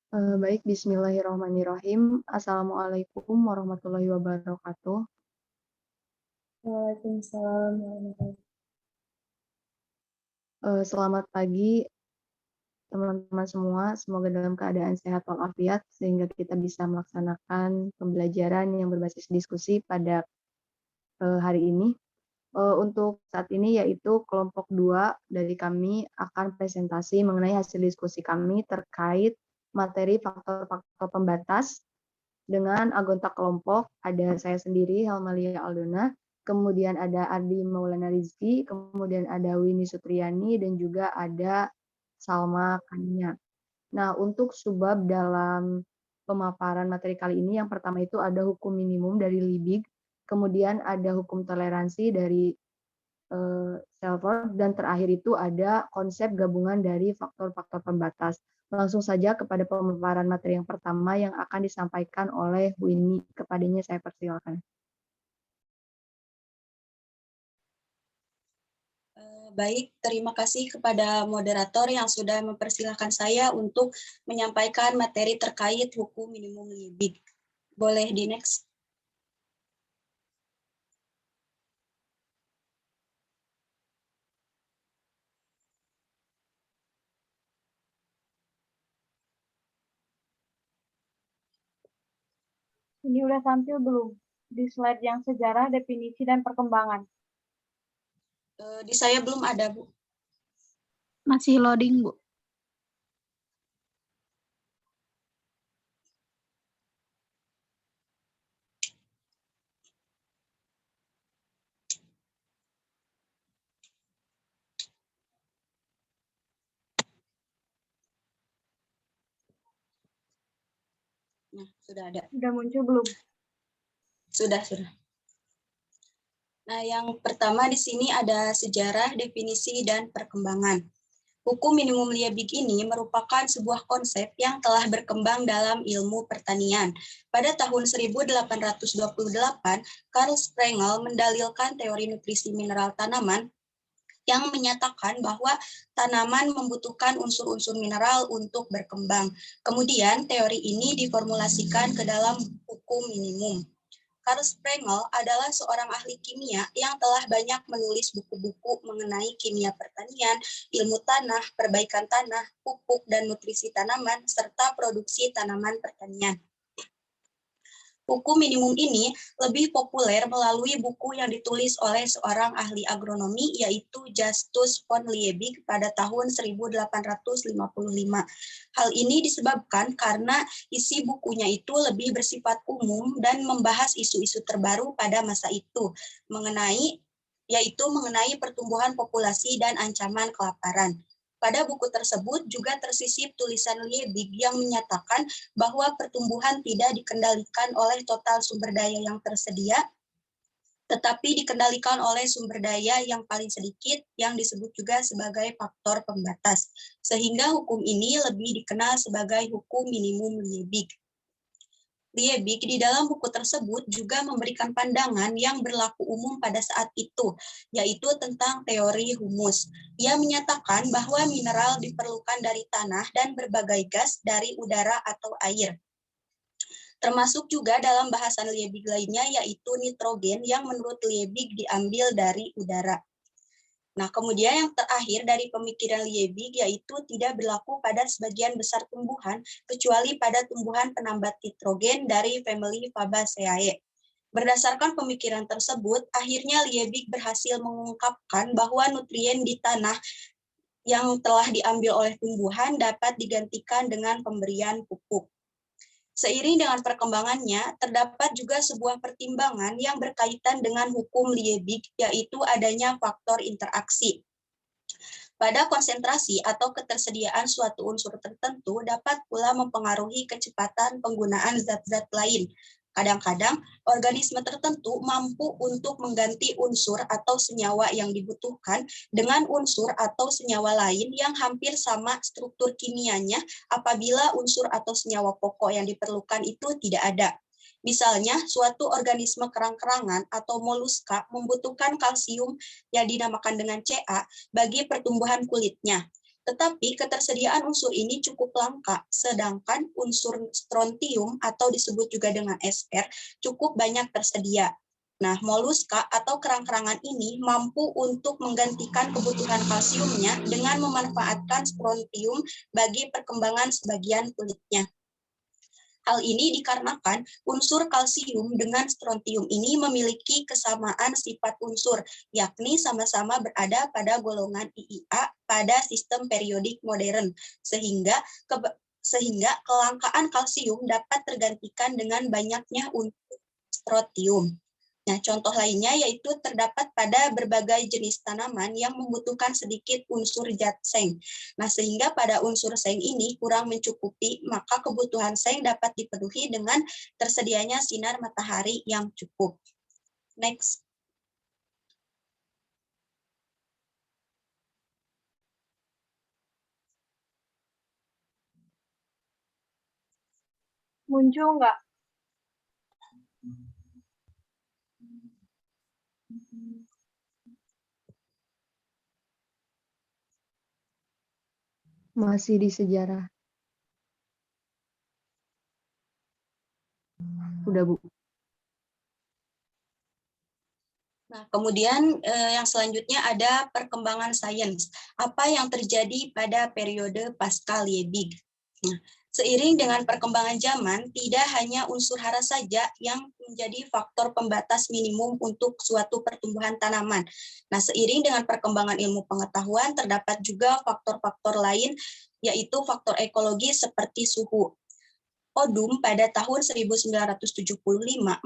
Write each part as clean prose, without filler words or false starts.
Baik, bismillahirrahmanirrahim. Assalamualaikum warahmatullahi wabarakatuh. Waalaikumsalam warahmatullahi Selamat pagi teman-teman semua, semoga dalam keadaan sehat walafiat sehingga kita bisa melaksanakan pembelajaran yang berbasis diskusi pada hari ini. Untuk saat ini yaitu kelompok 2 dari kami akan presentasi mengenai hasil diskusi kami terkait materi faktor-faktor pembatas. Dengan anggota kelompok ada saya sendiri, Helmalia Aldona, kemudian ada Ardi Maulana Rizky, kemudian ada Winnie Sutriani, dan juga ada Salma Kania. Nah, untuk subbab dalam pemaparan materi kali ini, yang pertama itu ada hukum minimum dari Liebig, kemudian ada hukum toleransi dari Selford, dan terakhir itu ada konsep gabungan dari faktor-faktor pembatas. Langsung saja kepada pemaparan materi yang pertama yang akan disampaikan oleh Winnie. Kepadanya saya persilakan. Baik, terima kasih kepada moderator yang sudah mempersilahkan saya untuk menyampaikan materi terkait hukum minimum Liebig. Boleh di next? Ini udah tampil belum? Di slide yang sejarah, definisi, dan perkembangan. Di saya belum ada, Bu. Masih loading, Bu. Nah, sudah ada. Udah muncul belum? Sudah. Nah, yang pertama di sini ada sejarah, definisi, dan perkembangan. Hukum minimum Liebig ini merupakan sebuah konsep yang telah berkembang dalam ilmu pertanian. Pada tahun 1828, Karl Sprengel mendalilkan teori nutrisi mineral tanaman yang menyatakan bahwa tanaman membutuhkan unsur-unsur mineral untuk berkembang. Kemudian teori ini diformulasikan ke dalam hukum minimum. Karl Sprengel adalah seorang ahli kimia yang telah banyak menulis buku-buku mengenai kimia pertanian, ilmu tanah, perbaikan tanah, pupuk dan nutrisi tanaman, serta produksi tanaman pertanian. Hukum minimum ini lebih populer melalui buku yang ditulis oleh seorang ahli agronomi yaitu Justus von Liebig pada tahun 1855. Hal ini disebabkan karena isi bukunya itu lebih bersifat umum dan membahas isu-isu terbaru pada masa itu mengenai pertumbuhan populasi dan ancaman kelaparan. Pada buku tersebut juga tersisip tulisan Liebig yang menyatakan bahwa pertumbuhan tidak dikendalikan oleh total sumber daya yang tersedia, tetapi dikendalikan oleh sumber daya yang paling sedikit yang disebut juga sebagai faktor pembatas. Sehingga hukum ini lebih dikenal sebagai hukum minimum Liebig. Liebig di dalam buku tersebut juga memberikan pandangan yang berlaku umum pada saat itu, yaitu tentang teori humus. Ia menyatakan bahwa mineral diperlukan dari tanah dan berbagai gas dari udara atau air. Termasuk juga dalam bahasan Liebig lainnya, yaitu nitrogen yang menurut Liebig diambil dari udara. Nah, kemudian yang terakhir dari pemikiran Liebig yaitu tidak berlaku pada sebagian besar tumbuhan kecuali pada tumbuhan penambat nitrogen dari famili Fabaceae. Berdasarkan pemikiran tersebut, akhirnya Liebig berhasil mengungkapkan bahwa nutrien di tanah yang telah diambil oleh tumbuhan dapat digantikan dengan pemberian pupuk. Seiring dengan perkembangannya, terdapat juga sebuah pertimbangan yang berkaitan dengan hukum Liebig, yaitu adanya faktor interaksi. Pada konsentrasi atau ketersediaan suatu unsur tertentu dapat pula mempengaruhi kecepatan penggunaan zat-zat lain. Kadang-kadang, organisme tertentu mampu untuk mengganti unsur atau senyawa yang dibutuhkan dengan unsur atau senyawa lain yang hampir sama struktur kimianya apabila unsur atau senyawa pokok yang diperlukan itu tidak ada. Misalnya, suatu organisme kerang-kerangan atau moluska membutuhkan kalsium yang dinamakan dengan Ca bagi pertumbuhan kulitnya. Tetapi ketersediaan unsur ini cukup langka, sedangkan unsur strontium atau disebut juga dengan Sr cukup banyak tersedia. Nah, moluska atau kerang-kerangan ini mampu untuk menggantikan kebutuhan kalsiumnya dengan memanfaatkan strontium bagi perkembangan sebagian kulitnya. Hal ini dikarenakan unsur kalsium dengan strontium ini memiliki kesamaan sifat unsur, yakni sama-sama berada pada golongan IIA pada sistem periodik modern, sehingga kelangkaan kalsium dapat tergantikan dengan banyaknya unsur strontium. Nah, contoh lainnya yaitu terdapat pada berbagai jenis tanaman yang membutuhkan sedikit unsur zat seng. Nah, sehingga pada unsur seng ini kurang mencukupi, maka kebutuhan seng dapat dipenuhi dengan tersedianya sinar matahari yang cukup. Next. Muncul nggak? Masih di sejarah. Udah, Bu. Nah, kemudian yang selanjutnya ada perkembangan sains. Apa yang terjadi pada periode pasca Liebig? Nah, seiring dengan perkembangan zaman, tidak hanya unsur hara saja yang menjadi faktor pembatas minimum untuk suatu pertumbuhan tanaman. Nah, seiring dengan perkembangan ilmu pengetahuan, terdapat juga faktor-faktor lain, yaitu faktor ekologi seperti suhu. Odum pada tahun 1975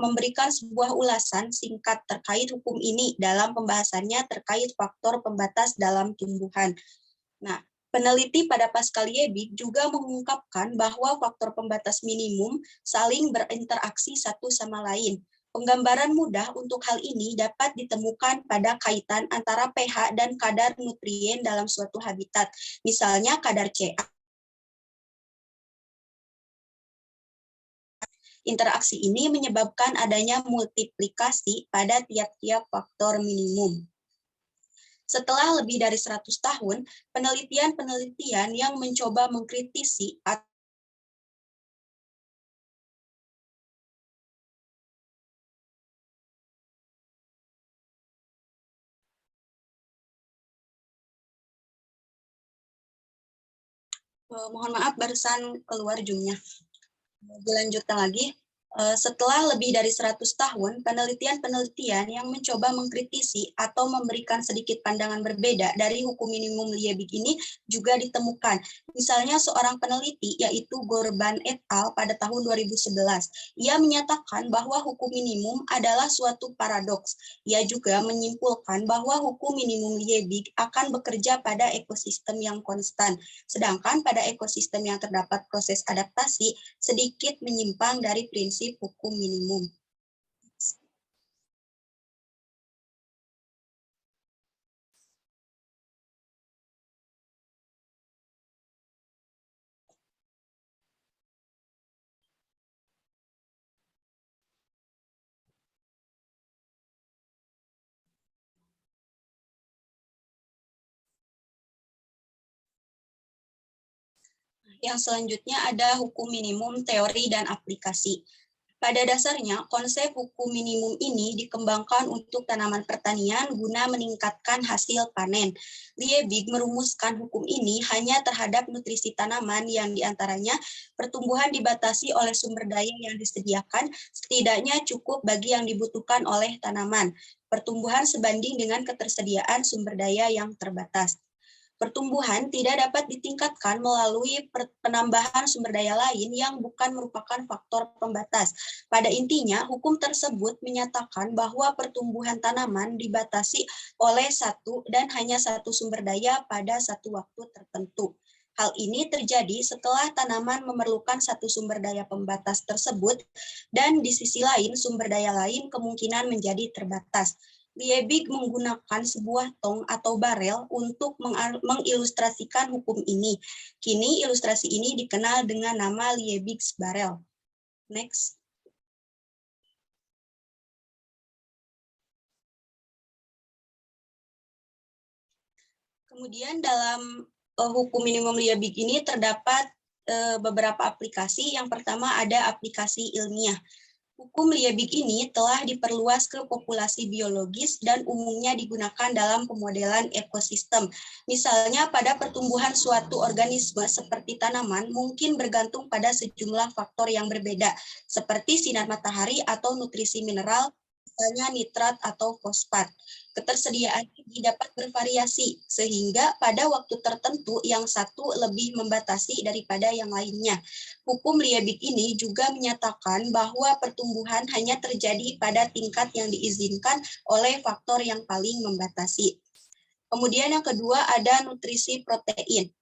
memberikan sebuah ulasan singkat terkait hukum ini dalam pembahasannya terkait faktor pembatas dalam tumbuhan. Nah, peneliti pada Pascal Liebig juga mengungkapkan bahwa faktor pembatas minimum saling berinteraksi satu sama lain. Penggambaran mudah untuk hal ini dapat ditemukan pada kaitan antara pH dan kadar nutrien dalam suatu habitat. Misalnya kadar Ca. Interaksi ini menyebabkan adanya multiplikasi pada tiap-tiap faktor minimum. Setelah lebih dari 100 tahun, penelitian-penelitian yang mencoba mengkritisi mohon maaf barusan keluar zoom-nya. Dilanjutkan lagi. Setelah lebih dari 100 tahun, penelitian-penelitian yang mencoba mengkritisi atau memberikan sedikit pandangan berbeda dari hukum minimum Liebig ini juga ditemukan. Misalnya seorang peneliti yaitu Gorban et al. Pada tahun 2011. Ia menyatakan bahwa hukum minimum adalah suatu paradoks. Ia juga menyimpulkan bahwa hukum minimum Liebig akan bekerja pada ekosistem yang konstan. Sedangkan pada ekosistem yang terdapat proses adaptasi sedikit menyimpang dari prinsip hukum minimum. Yang selanjutnya ada hukum minimum, teori, dan aplikasi. Pada dasarnya, konsep hukum minimum ini dikembangkan untuk tanaman pertanian guna meningkatkan hasil panen. Liebig merumuskan hukum ini hanya terhadap nutrisi tanaman yang diantaranya pertumbuhan dibatasi oleh sumber daya yang disediakan, setidaknya cukup bagi yang dibutuhkan oleh tanaman. Pertumbuhan sebanding dengan ketersediaan sumber daya yang terbatas. Pertumbuhan tidak dapat ditingkatkan melalui penambahan sumber daya lain yang bukan merupakan faktor pembatas. Pada intinya, hukum tersebut menyatakan bahwa pertumbuhan tanaman dibatasi oleh satu dan hanya satu sumber daya pada satu waktu tertentu. Hal ini terjadi setelah tanaman memerlukan satu sumber daya pembatas tersebut, dan di sisi lain sumber daya lain kemungkinan menjadi terbatas. Liebig menggunakan sebuah tong atau barel untuk mengilustrasikan hukum ini. Kini ilustrasi ini dikenal dengan nama Liebig's barrel. Next. Kemudian dalam hukum minimum Liebig ini terdapat beberapa aplikasi. Yang pertama ada aplikasi ilmiah. Hukum Liebig ini telah diperluas ke populasi biologis dan umumnya digunakan dalam pemodelan ekosistem. Misalnya pada pertumbuhan suatu organisme seperti tanaman mungkin bergantung pada sejumlah faktor yang berbeda, seperti sinar matahari atau nutrisi mineral, misalnya nitrat atau fosfat. Ketersediaan ini dapat bervariasi, sehingga pada waktu tertentu yang satu lebih membatasi daripada yang lainnya. Hukum Liebig ini juga menyatakan bahwa pertumbuhan hanya terjadi pada tingkat yang diizinkan oleh faktor yang paling membatasi. Kemudian yang kedua ada nutrisi protein.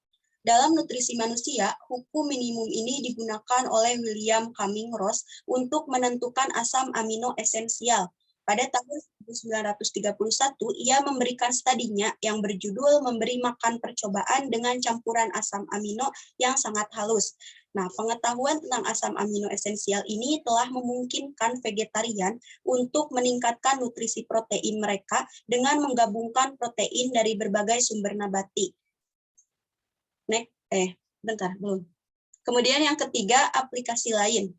Dalam nutrisi manusia, hukum minimum ini digunakan oleh William Cumming Ross untuk menentukan asam amino esensial. Pada tahun 1931, ia memberikan studinya yang berjudul Memberi Makan Percobaan dengan Campuran Asam Amino yang Sangat Halus. Nah, pengetahuan tentang asam amino esensial ini telah memungkinkan vegetarian untuk meningkatkan nutrisi protein mereka dengan menggabungkan protein dari berbagai sumber nabati. Belum. Kemudian yang ketiga, aplikasi lain.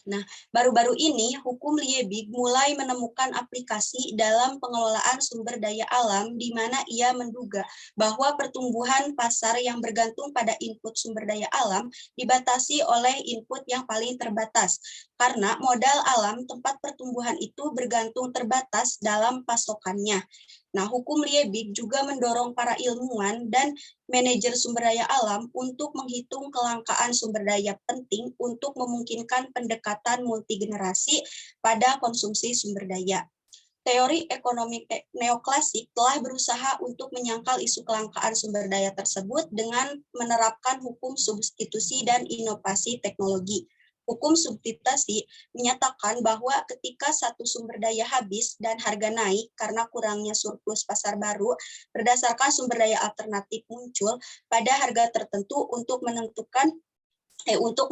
Nah, baru-baru ini hukum Liebig mulai menemukan aplikasi dalam pengelolaan sumber daya alam di mana ia menduga bahwa pertumbuhan pasar yang bergantung pada input sumber daya alam dibatasi oleh input yang paling terbatas. Karena modal alam tempat pertumbuhan itu bergantung terbatas dalam pasokannya. Nah, hukum Liebig juga mendorong para ilmuwan dan manajer sumber daya alam untuk menghitung kelangkaan sumber daya penting untuk memungkinkan pendekatan multigenerasi pada konsumsi sumber daya. Teori ekonomi neoklasik telah berusaha untuk menyangkal isu kelangkaan sumber daya tersebut dengan menerapkan hukum substitusi dan inovasi teknologi. Hukum substitusi menyatakan bahwa ketika satu sumber daya habis dan harga naik karena kurangnya surplus pasar baru, berdasarkan sumber daya alternatif muncul pada harga tertentu untuk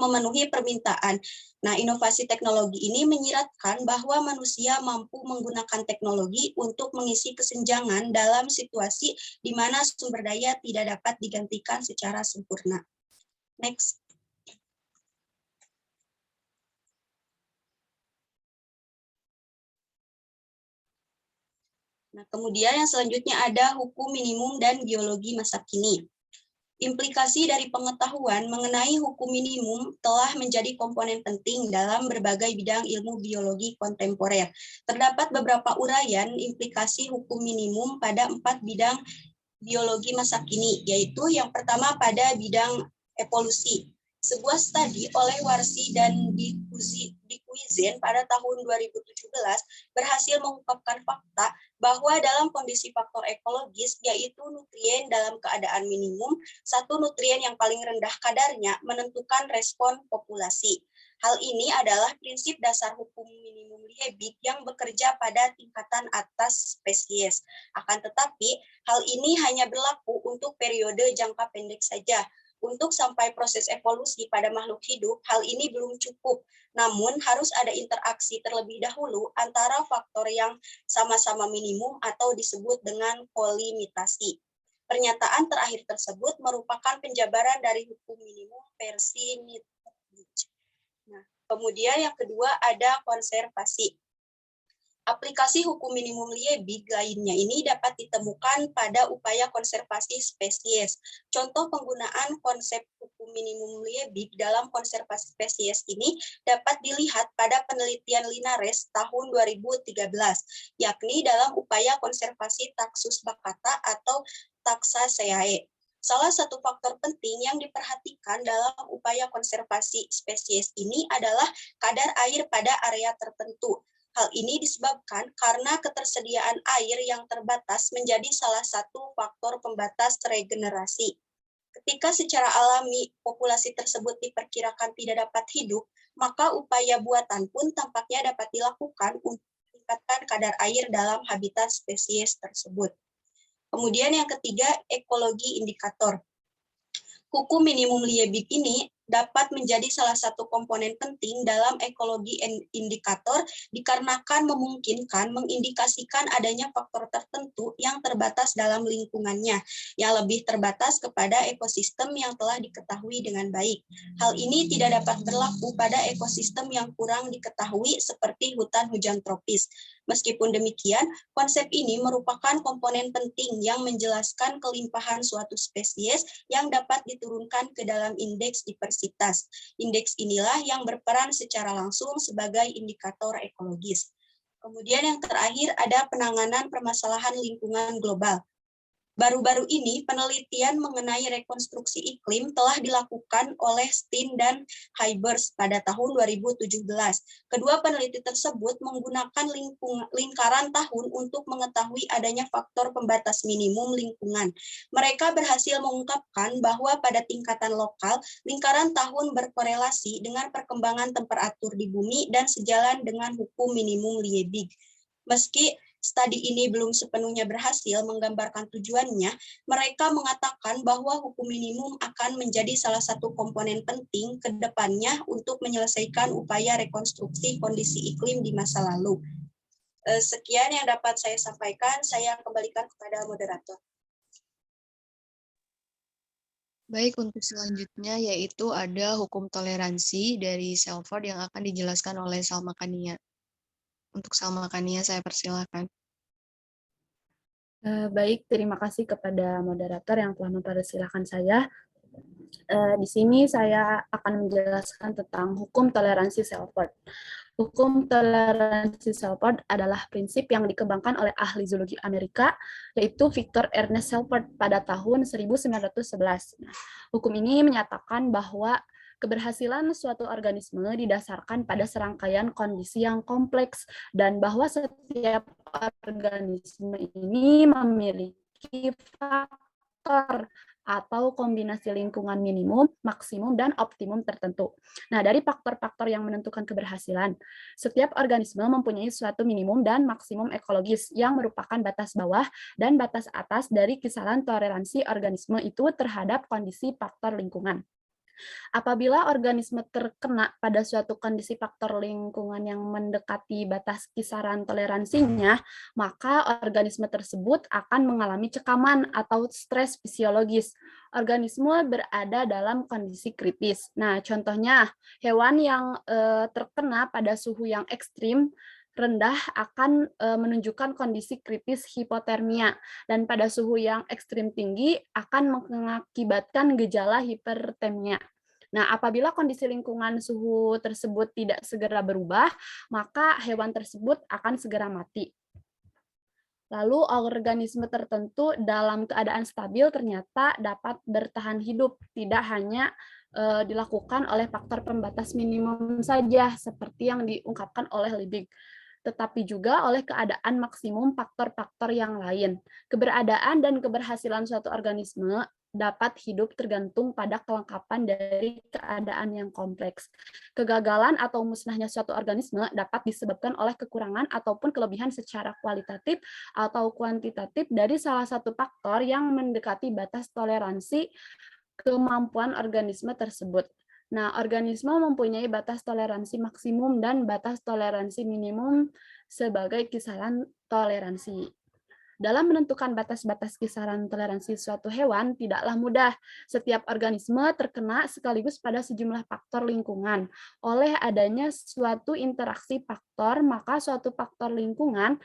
memenuhi permintaan. Nah, inovasi teknologi ini menyiratkan bahwa manusia mampu menggunakan teknologi untuk mengisi kesenjangan dalam situasi di mana sumber daya tidak dapat digantikan secara sempurna. Next. Nah, kemudian yang selanjutnya ada hukum minimum dan biologi masa kini. Implikasi dari pengetahuan mengenai hukum minimum telah menjadi komponen penting dalam berbagai bidang ilmu biologi kontemporer. Terdapat beberapa uraian implikasi hukum minimum pada 4 bidang biologi masa kini, yaitu yang pertama pada bidang evolusi. Sebuah studi oleh Warsi dan Dikuizen pada tahun 2017 berhasil mengungkapkan fakta bahwa dalam kondisi faktor ekologis, yaitu nutrien dalam keadaan minimum, satu nutrien yang paling rendah kadarnya menentukan respon populasi. Hal ini adalah prinsip dasar hukum minimum Liebig yang bekerja pada tingkatan atas spesies. Akan tetapi, hal ini hanya berlaku untuk periode jangka pendek saja. Untuk sampai proses evolusi pada makhluk hidup, hal ini belum cukup. Namun, harus ada interaksi terlebih dahulu antara faktor yang sama-sama minimum atau disebut dengan kolimitasi. Pernyataan terakhir tersebut merupakan penjabaran dari hukum minimum versi Nietzsche. Nah, kemudian yang kedua ada konservasi. Aplikasi hukum minimum Liebig lainnya ini dapat ditemukan pada upaya konservasi spesies. Contoh penggunaan konsep hukum minimum Liebig dalam konservasi spesies ini dapat dilihat pada penelitian Linares tahun 2013, yakni dalam upaya konservasi Taxus baccata atau Taxaceae. Salah satu faktor penting yang diperhatikan dalam upaya konservasi spesies ini adalah kadar air pada area tertentu. Hal ini disebabkan karena ketersediaan air yang terbatas menjadi salah satu faktor pembatas regenerasi. Ketika secara alami populasi tersebut diperkirakan tidak dapat hidup, maka upaya buatan pun tampaknya dapat dilakukan untuk meningkatkan kadar air dalam habitat spesies tersebut. Kemudian yang ketiga, ekologi indikator. Hukum minimum Liebig ini dapat menjadi salah satu komponen penting dalam ekologi indikator dikarenakan memungkinkan mengindikasikan adanya faktor tertentu yang terbatas dalam lingkungannya, yang lebih terbatas kepada ekosistem yang telah diketahui dengan baik. Hal ini tidak dapat berlaku pada ekosistem yang kurang diketahui seperti hutan hujan tropis. Meskipun demikian, konsep ini merupakan komponen penting yang menjelaskan kelimpahan suatu spesies yang dapat diturunkan ke dalam indeks diversitas. Indeks inilah yang berperan secara langsung sebagai indikator ekologis. Kemudian yang terakhir ada penanganan permasalahan lingkungan global. Baru-baru ini, penelitian mengenai rekonstruksi iklim telah dilakukan oleh Steen dan Hybers pada tahun 2017. Kedua peneliti tersebut menggunakan lingkaran tahun untuk mengetahui adanya faktor pembatas minimum lingkungan. Mereka berhasil mengungkapkan bahwa pada tingkatan lokal, lingkaran tahun berkorelasi dengan perkembangan temperatur di bumi dan sejalan dengan hukum minimum Liebig. Meski studi ini belum sepenuhnya berhasil menggambarkan tujuannya, mereka mengatakan bahwa hukum minimum akan menjadi salah satu komponen penting ke depannya untuk menyelesaikan upaya rekonstruksi kondisi iklim di masa lalu. Sekian yang dapat saya sampaikan, saya kembalikan kepada moderator. Baik, untuk selanjutnya yaitu ada hukum toleransi dari Selford yang akan dijelaskan oleh Salma Kania. Untuk Salma Kania, saya persilakan. Baik, terima kasih kepada moderator yang telah mempersilahkan saya. Di sini saya akan menjelaskan tentang hukum toleransi Selford. Hukum toleransi Selford adalah prinsip yang dikembangkan oleh ahli zoologi Amerika, yaitu Victor Ernest Selford pada tahun 1911. Hukum ini menyatakan bahwa keberhasilan suatu organisme didasarkan pada serangkaian kondisi yang kompleks dan bahwa setiap organisme ini memiliki faktor atau kombinasi lingkungan minimum, maksimum, dan optimum tertentu. Nah, dari faktor-faktor yang menentukan keberhasilan, setiap organisme mempunyai suatu minimum dan maksimum ekologis yang merupakan batas bawah dan batas atas dari kisaran toleransi organisme itu terhadap kondisi faktor lingkungan. Apabila organisme terkena pada suatu kondisi faktor lingkungan yang mendekati batas kisaran toleransinya, maka organisme tersebut akan mengalami cekaman atau stres fisiologis. Organisme berada dalam kondisi kritis. Nah, contohnya hewan yang terkena pada suhu yang ekstrim rendah akan menunjukkan kondisi kritis hipotermia, dan pada suhu yang ekstrim tinggi akan mengakibatkan gejala hipertermia. Nah, apabila kondisi lingkungan suhu tersebut tidak segera berubah, maka hewan tersebut akan segera mati. Lalu organisme tertentu dalam keadaan stabil ternyata dapat bertahan hidup, tidak hanya dilakukan oleh faktor pembatas minimum saja, seperti yang diungkapkan oleh Liebig, tetapi juga oleh keadaan maksimum faktor-faktor yang lain. Keberadaan dan keberhasilan suatu organisme dapat hidup tergantung pada kelengkapan dari keadaan yang kompleks. Kegagalan atau musnahnya suatu organisme dapat disebabkan oleh kekurangan ataupun kelebihan secara kualitatif atau kuantitatif dari salah satu faktor yang mendekati batas toleransi kemampuan organisme tersebut. Nah, organisme mempunyai batas toleransi maksimum dan batas toleransi minimum sebagai kisaran toleransi. Dalam menentukan batas-batas kisaran toleransi suatu hewan tidaklah mudah. Setiap organisme terkena sekaligus pada sejumlah faktor lingkungan. Oleh adanya suatu interaksi faktor, maka suatu faktor lingkungan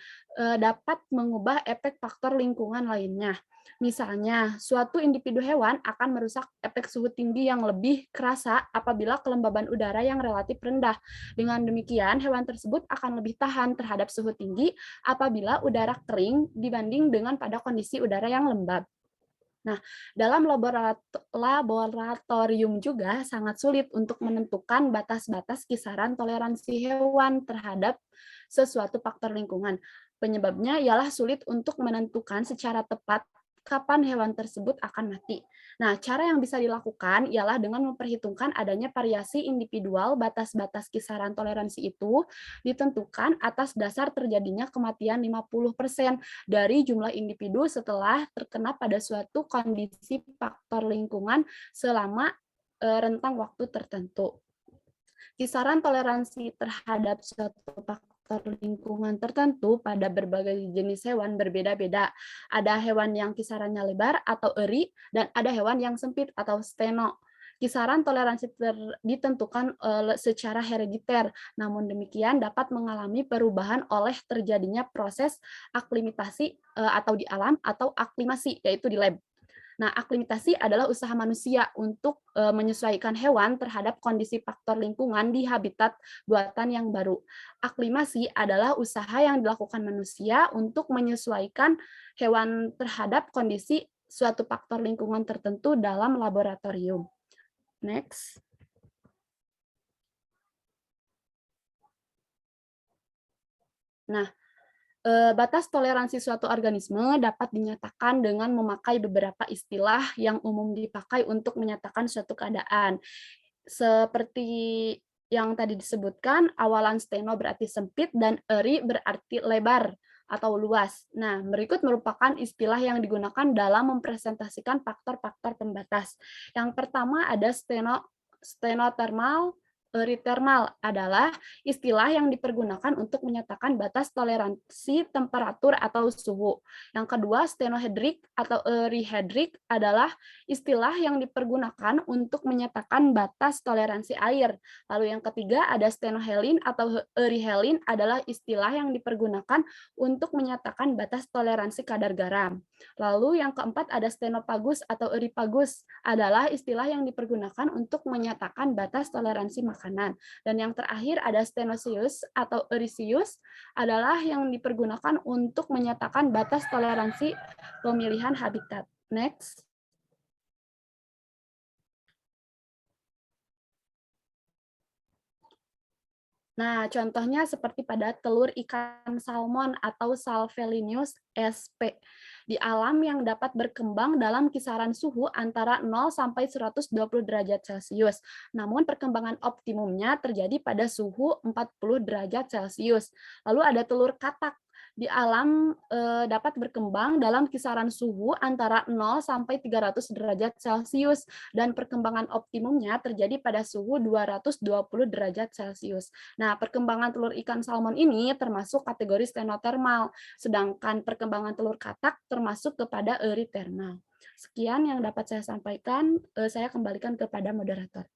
dapat mengubah efek faktor lingkungan lainnya. Misalnya, suatu individu hewan akan merusak efek suhu tinggi yang lebih kerasa apabila kelembaban udara yang relatif rendah. Dengan demikian, hewan tersebut akan lebih tahan terhadap suhu tinggi apabila udara kering dibanding dengan pada kondisi udara yang lembab. Nah, dalam laboratorium juga sangat sulit untuk menentukan batas-batas kisaran toleransi hewan terhadap sesuatu faktor lingkungan. Penyebabnya ialah sulit untuk menentukan secara tepat kapan hewan tersebut akan mati. Nah, cara yang bisa dilakukan ialah dengan memperhitungkan adanya variasi individual batas-batas kisaran toleransi itu ditentukan atas dasar terjadinya kematian 50% dari jumlah individu setelah terkena pada suatu kondisi faktor lingkungan selama rentang waktu tertentu. Kisaran toleransi terhadap suatu faktor lingkungan tertentu pada berbagai jenis hewan berbeda-beda. Ada hewan yang kisarannya lebar atau eri, dan ada hewan yang sempit atau steno. Kisaran toleransi ditentukan secara herediter, namun demikian dapat mengalami perubahan oleh terjadinya proses aklimatasi atau di alam atau aklimasi, yaitu di lab. Nah, aklimatasi adalah usaha manusia untuk menyesuaikan hewan terhadap kondisi faktor lingkungan di habitat buatan yang baru. Aklimasi adalah usaha yang dilakukan manusia untuk menyesuaikan hewan terhadap kondisi suatu faktor lingkungan tertentu dalam laboratorium. Next. Nah, batas toleransi suatu organisme dapat dinyatakan dengan memakai beberapa istilah yang umum dipakai untuk menyatakan suatu keadaan. Seperti yang tadi disebutkan, awalan steno berarti sempit dan eri berarti lebar atau luas. Nah, berikut merupakan istilah yang digunakan dalam mempresentasikan faktor-faktor pembatas. Yang pertama ada stenotermal. Erithermal adalah istilah yang dipergunakan untuk menyatakan batas toleransi temperatur atau suhu. Yang kedua, stenohedrik atau erihedrik adalah istilah yang dipergunakan untuk menyatakan batas toleransi air. Lalu yang ketiga, ada stenohelin atau erihelin adalah istilah yang dipergunakan untuk menyatakan batas toleransi kadar garam. Lalu yang keempat, ada stenopagus atau eripagus adalah istilah yang dipergunakan untuk menyatakan batas toleransi makanan. Dan yang terakhir ada stenosius atau erisius adalah yang dipergunakan untuk menyatakan batas toleransi pemilihan habitat. Next. Nah, contohnya seperti pada telur ikan salmon atau Salvelinus sp. Di alam yang dapat berkembang dalam kisaran suhu antara 0 sampai 120 derajat Celcius. Namun perkembangan optimumnya terjadi pada suhu 40 derajat Celcius. Lalu ada telur katak. Di alam dapat berkembang dalam kisaran suhu antara 0 sampai 300 derajat Celcius dan perkembangan optimumnya terjadi pada suhu 220 derajat Celcius. Nah, perkembangan telur ikan salmon ini termasuk kategori stenotermal, sedangkan perkembangan telur katak termasuk kepada erithermal. Sekian yang dapat saya sampaikan, saya kembalikan kepada moderator.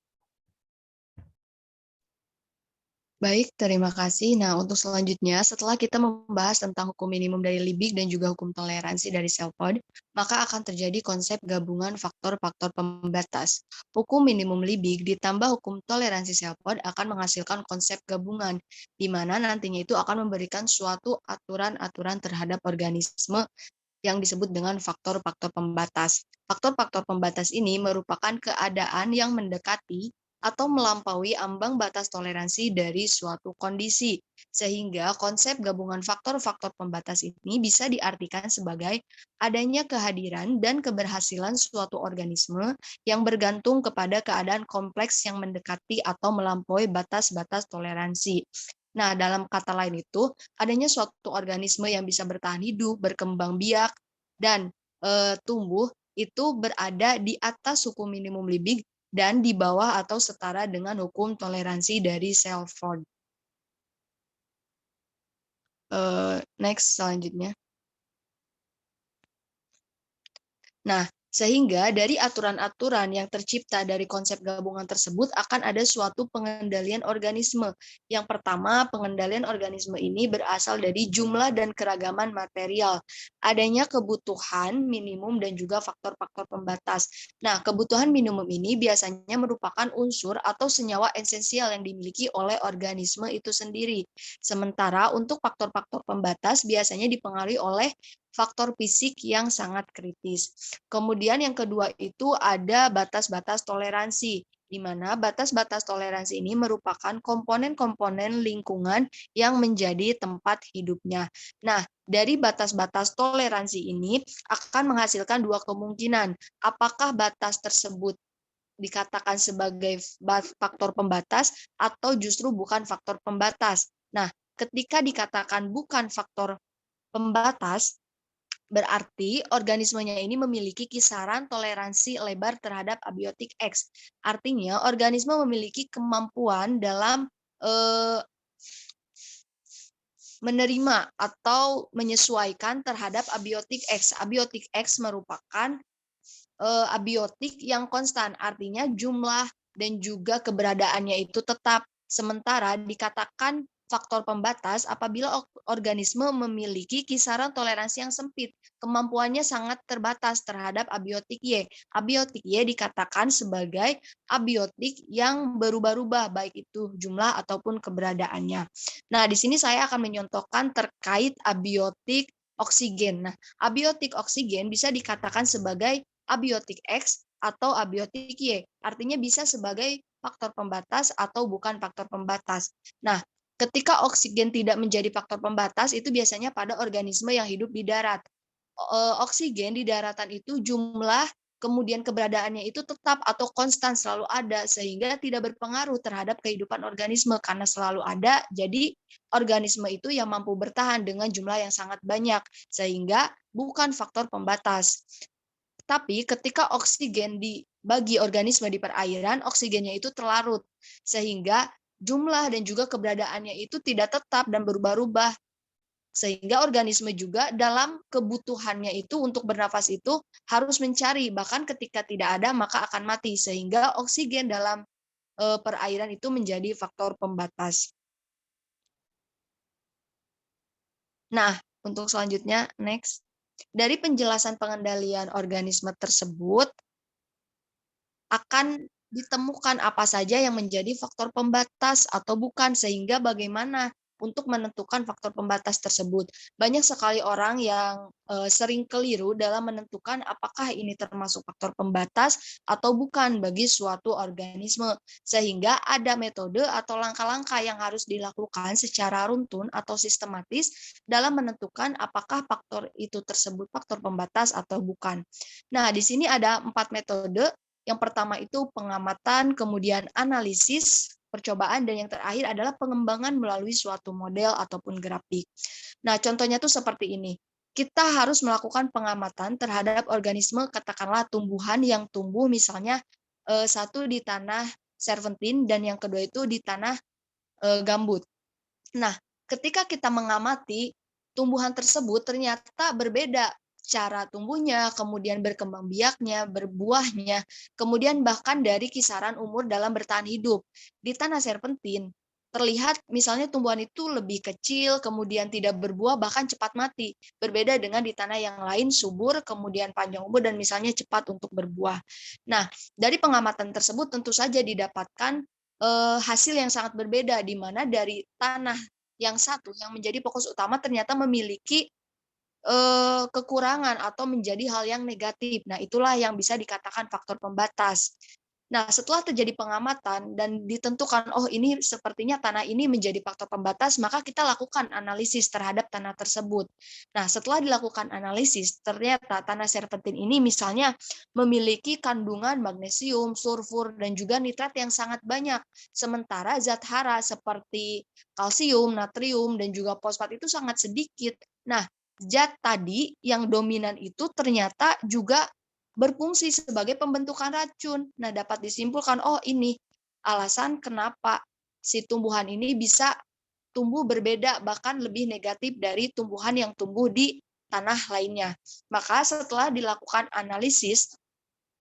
Baik, terima kasih. Nah, untuk selanjutnya, setelah kita membahas tentang hukum minimum dari Liebig dan juga hukum toleransi dari Selford, maka akan terjadi konsep gabungan faktor-faktor pembatas. Hukum minimum Liebig ditambah hukum toleransi Selford akan menghasilkan konsep gabungan, di mana nantinya itu akan memberikan suatu aturan-aturan terhadap organisme yang disebut dengan faktor-faktor pembatas. Faktor-faktor pembatas ini merupakan keadaan yang mendekati atau melampaui ambang batas toleransi dari suatu kondisi. Sehingga konsep gabungan faktor-faktor pembatas ini bisa diartikan sebagai adanya kehadiran dan keberhasilan suatu organisme yang bergantung kepada keadaan kompleks yang mendekati atau melampaui batas-batas toleransi. Nah, dalam kata lain itu, adanya suatu organisme yang bisa bertahan hidup, berkembang biak, dan tumbuh itu berada di atas hukum minimum Liebig dan di bawah atau setara dengan hukum toleransi dari Selford. Next, selanjutnya. Nah, sehingga dari aturan-aturan yang tercipta dari konsep gabungan tersebut akan ada suatu pengendalian organisme. Yang pertama, pengendalian organisme ini berasal dari jumlah dan keragaman material. Adanya kebutuhan minimum dan juga faktor-faktor pembatas. Nah, kebutuhan minimum ini biasanya merupakan unsur atau senyawa esensial yang dimiliki oleh organisme itu sendiri. Sementara untuk faktor-faktor pembatas biasanya dipengaruhi oleh faktor fisik yang sangat kritis. Kemudian yang kedua itu ada batas-batas toleransi, di mana batas-batas toleransi ini merupakan komponen-komponen lingkungan yang menjadi tempat hidupnya. Nah, dari batas-batas toleransi ini akan menghasilkan dua kemungkinan. Apakah batas tersebut dikatakan sebagai faktor pembatas atau justru bukan faktor pembatas. Nah, ketika dikatakan bukan faktor pembatas, Berarti organismenya ini memiliki kisaran toleransi lebar terhadap abiotik X. Artinya organisme memiliki kemampuan dalam menerima atau menyesuaikan terhadap abiotik X. Abiotik X merupakan abiotik yang konstan, artinya jumlah dan juga keberadaannya itu tetap. Sementara dikatakan faktor pembatas apabila organisme memiliki kisaran toleransi yang sempit, kemampuannya sangat terbatas terhadap abiotik Y. Abiotik Y dikatakan sebagai abiotik yang berubah-ubah, baik itu jumlah ataupun keberadaannya. Nah, di sini saya akan menyontohkan terkait abiotik oksigen. Nah, abiotik oksigen bisa dikatakan sebagai abiotik X atau abiotik Y. Artinya bisa sebagai faktor pembatas atau bukan faktor pembatas. Nah, ketika oksigen tidak menjadi faktor pembatas, itu biasanya pada organisme yang hidup di darat. Oksigen di daratan itu jumlah, kemudian keberadaannya itu tetap atau konstan, selalu ada, sehingga tidak berpengaruh terhadap kehidupan organisme karena selalu ada. Jadi organisme itu yang mampu bertahan dengan jumlah yang sangat banyak, sehingga bukan faktor pembatas. Tapi ketika oksigen bagi organisme di perairan, oksigennya itu terlarut, sehingga jumlah dan juga keberadaannya itu tidak tetap dan berubah-ubah. Sehingga organisme juga dalam kebutuhannya itu untuk bernafas itu harus mencari, bahkan ketika tidak ada maka akan mati, sehingga oksigen dalam perairan itu menjadi faktor pembatas. Nah, untuk selanjutnya, next. Dari penjelasan pengendalian organisme tersebut, akan ditemukan apa saja yang menjadi faktor pembatas atau bukan, sehingga bagaimana untuk menentukan faktor pembatas tersebut. Banyak sekali orang yang sering keliru dalam menentukan apakah ini termasuk faktor pembatas atau bukan bagi suatu organisme, sehingga ada metode atau langkah-langkah yang harus dilakukan secara runtun atau sistematis dalam menentukan apakah faktor itu tersebut faktor pembatas atau bukan. Nah, di sini ada 4 metode. Yang pertama itu pengamatan, kemudian analisis, percobaan, dan yang terakhir adalah pengembangan melalui suatu model ataupun grafik. Nah, contohnya tuh seperti ini. Kita harus melakukan pengamatan terhadap organisme, katakanlah tumbuhan yang tumbuh misalnya satu di tanah serpentin dan yang kedua itu di tanah gambut. Nah, ketika kita mengamati tumbuhan tersebut ternyata berbeda cara tumbuhnya, kemudian berkembang biaknya, berbuahnya, kemudian bahkan dari kisaran umur dalam bertahan hidup. Di tanah serpentin, terlihat misalnya tumbuhan itu lebih kecil, kemudian tidak berbuah, bahkan cepat mati. Berbeda dengan di tanah yang lain, subur, kemudian panjang umur, dan misalnya cepat untuk berbuah. Nah, dari pengamatan tersebut tentu saja didapatkan hasil yang sangat berbeda, di mana dari tanah yang satu yang menjadi fokus utama ternyata memiliki kekurangan atau menjadi hal yang negatif. Nah, itulah yang bisa dikatakan faktor pembatas. Nah, setelah terjadi pengamatan dan ditentukan, oh ini sepertinya tanah ini menjadi faktor pembatas, maka kita lakukan analisis terhadap tanah tersebut. Nah, setelah dilakukan analisis, ternyata tanah serpentin ini misalnya memiliki kandungan magnesium, sulfur, dan juga nitrat yang sangat banyak. Sementara zat hara seperti kalsium, natrium, dan juga fosfat itu sangat sedikit. Nah, zat tadi yang dominan itu ternyata juga berfungsi sebagai pembentukan racun. Nah, dapat disimpulkan, oh ini alasan kenapa si tumbuhan ini bisa tumbuh berbeda, bahkan lebih negatif dari tumbuhan yang tumbuh di tanah lainnya. Maka setelah dilakukan analisis,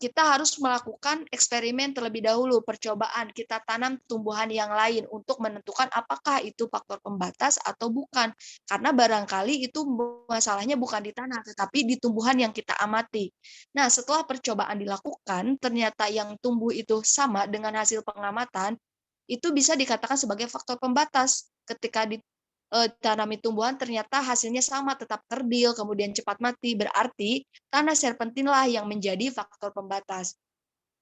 kita harus melakukan eksperimen terlebih dahulu, percobaan. Kita tanam tumbuhan yang lain untuk menentukan apakah itu faktor pembatas atau bukan. Karena barangkali itu masalahnya bukan di tanah, tetapi di tumbuhan yang kita amati. Nah, setelah percobaan dilakukan, ternyata yang tumbuh itu sama dengan hasil pengamatan, itu bisa dikatakan sebagai faktor pembatas. Ketika tanami tumbuhan ternyata hasilnya sama, tetap kerdil, kemudian cepat mati, berarti tanah serpentinlah yang menjadi faktor pembatas.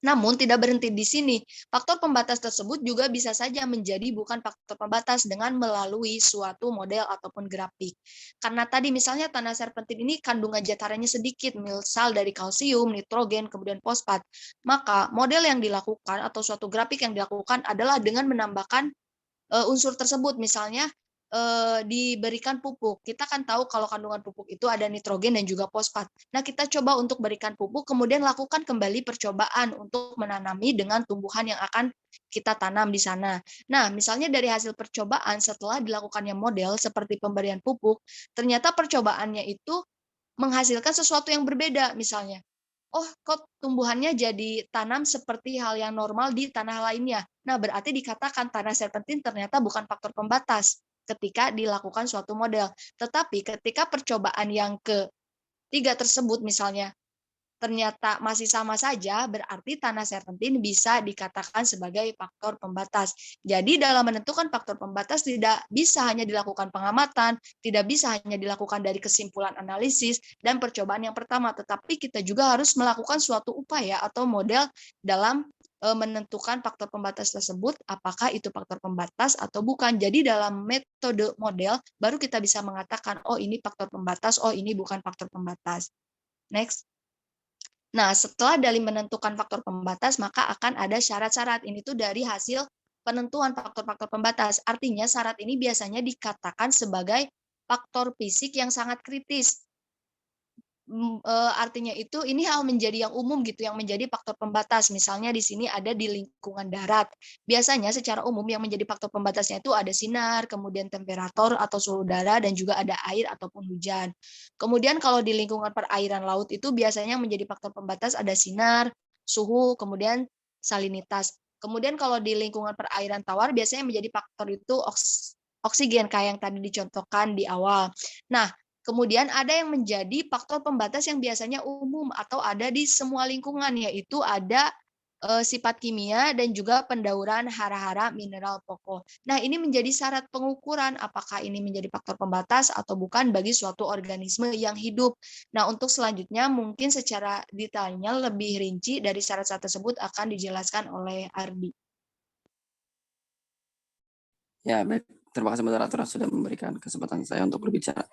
Namun tidak berhenti di sini, faktor pembatas tersebut juga bisa saja menjadi bukan faktor pembatas dengan melalui suatu model ataupun grafik. Karena tadi misalnya tanah serpentin ini kandungan zat haranya sedikit, misal dari kalsium, nitrogen, kemudian fosfat. Maka model yang dilakukan atau suatu grafik yang dilakukan adalah dengan menambahkan unsur tersebut, misalnya diberikan pupuk. Kita kan tahu kalau kandungan pupuk itu ada nitrogen dan juga fosfat. Nah, kita coba untuk berikan pupuk, kemudian lakukan kembali percobaan untuk menanami dengan tumbuhan yang akan kita tanam di sana. Nah, misalnya dari hasil percobaan setelah dilakukannya model seperti pemberian pupuk, ternyata percobaannya itu menghasilkan sesuatu yang berbeda misalnya. Oh, kok tumbuhannya jadi tanam seperti hal yang normal di tanah lainnya. Nah, berarti dikatakan tanah serpentin ternyata bukan faktor pembatas ketika dilakukan suatu model. Tetapi ketika percobaan yang ketiga tersebut misalnya ternyata masih sama saja, berarti tanah serpentin bisa dikatakan sebagai faktor pembatas. Jadi dalam menentukan faktor pembatas tidak bisa hanya dilakukan pengamatan, tidak bisa hanya dilakukan dari kesimpulan analisis dan percobaan yang pertama, tetapi kita juga harus melakukan suatu upaya atau model dalam menentukan faktor pembatas tersebut, apakah itu faktor pembatas atau bukan. Jadi dalam metode model, baru kita bisa mengatakan, oh ini faktor pembatas, oh ini bukan faktor pembatas. Next. Nah, setelah dari menentukan faktor pembatas, maka akan ada syarat-syarat. Ini tuh dari hasil penentuan faktor-faktor pembatas. Artinya syarat ini biasanya dikatakan sebagai faktor fisik yang sangat kritis. Artinya itu ini hal menjadi yang umum gitu, yang menjadi faktor pembatas. Misalnya di sini ada di lingkungan darat. Biasanya secara umum yang menjadi faktor pembatasnya itu ada sinar, kemudian temperatur atau suhu udara, dan juga ada air ataupun hujan. Kemudian kalau di lingkungan perairan laut itu biasanya menjadi faktor pembatas ada sinar, suhu, kemudian salinitas. Kemudian kalau di lingkungan perairan tawar biasanya menjadi faktor itu oksigen kayak yang tadi dicontohkan di awal. Nah, kemudian ada yang menjadi faktor pembatas yang biasanya umum atau ada di semua lingkungan, yaitu ada sifat kimia dan juga pendauran hara-hara mineral pokok. Nah, ini menjadi syarat pengukuran apakah ini menjadi faktor pembatas atau bukan bagi suatu organisme yang hidup. Nah, untuk selanjutnya mungkin secara detailnya lebih rinci dari syarat-syarat tersebut akan dijelaskan oleh Ardi. Ya, baik. Terima kasih moderator sudah memberikan kesempatan saya untuk berbicara.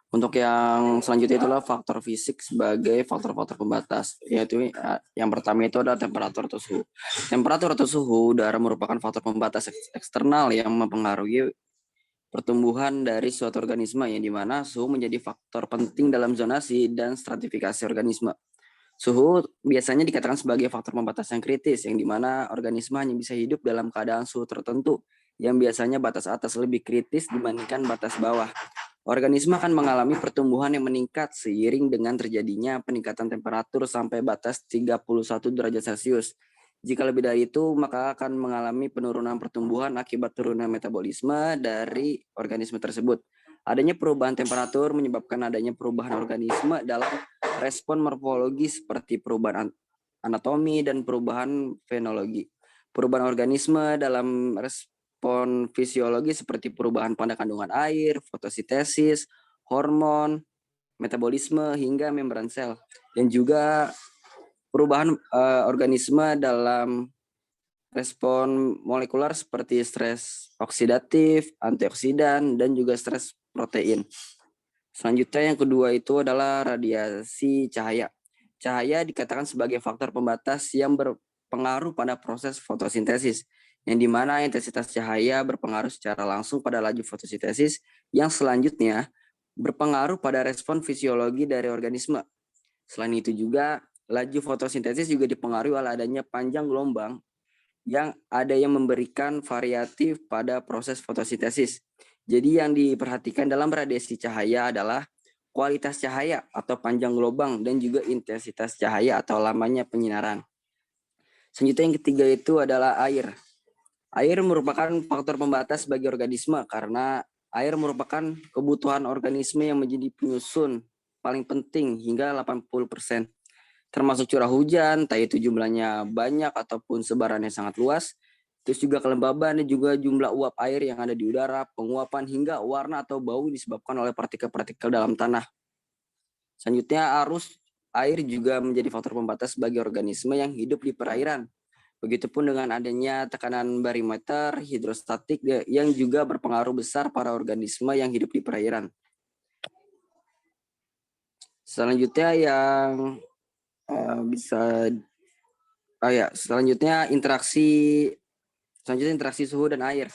Untuk yang selanjutnya itulah faktor fisik sebagai faktor-faktor pembatas, yaitu yang pertama itu adalah temperatur atau suhu. Temperatur atau suhu udara merupakan faktor pembatas eksternal yang mempengaruhi pertumbuhan dari suatu organisme, yang dimana suhu menjadi faktor penting dalam zonasi dan stratifikasi organisme. Suhu biasanya dikatakan sebagai faktor pembatas yang kritis, yang dimana organisme hanya bisa hidup dalam keadaan suhu tertentu, yang biasanya batas atas lebih kritis dibandingkan batas bawah. Organisme akan mengalami pertumbuhan yang meningkat seiring dengan terjadinya peningkatan temperatur sampai batas 31 derajat Celcius. Jika lebih dari itu, maka akan mengalami penurunan pertumbuhan akibat turunan metabolisme dari organisme tersebut. Adanya perubahan temperatur menyebabkan adanya perubahan organisme dalam respon morfologi seperti perubahan anatomi dan perubahan fenologi. Perubahan organisme dalam respon fisiologi seperti perubahan pada kandungan air, fotosintesis, hormon, metabolisme, hingga membran sel. Dan juga perubahan organisme dalam respon molekular seperti stres oksidatif, antioksidan, dan juga stres protein. Selanjutnya yang kedua itu adalah radiasi cahaya. Cahaya dikatakan sebagai faktor pembatas yang berpengaruh pada proses fotosintesis, yang dimana intensitas cahaya berpengaruh secara langsung pada laju fotosintesis yang selanjutnya berpengaruh pada respon fisiologi dari organisme. Selain itu juga, laju fotosintesis juga dipengaruhi oleh adanya panjang gelombang yang ada yang memberikan variatif pada proses fotosintesis. Jadi yang diperhatikan dalam radiasi cahaya adalah kualitas cahaya atau panjang gelombang dan juga intensitas cahaya atau lamanya penyinaran. Selanjutnya yang ketiga itu adalah air. Air merupakan faktor pembatas bagi organisme karena air merupakan kebutuhan organisme yang menjadi penyusun paling penting hingga 80%. Termasuk curah hujan, entah itu jumlahnya banyak ataupun sebarannya sangat luas. Terus juga kelembaban dan juga jumlah uap air yang ada di udara, penguapan hingga warna atau bau disebabkan oleh partikel-partikel dalam tanah. Selanjutnya arus air juga menjadi faktor pembatas bagi organisme yang hidup di perairan. Begitupun dengan adanya tekanan barimeter hidrostatik yang juga berpengaruh besar pada organisme yang hidup di perairan. Selanjutnya yang selanjutnya interaksi suhu dan air.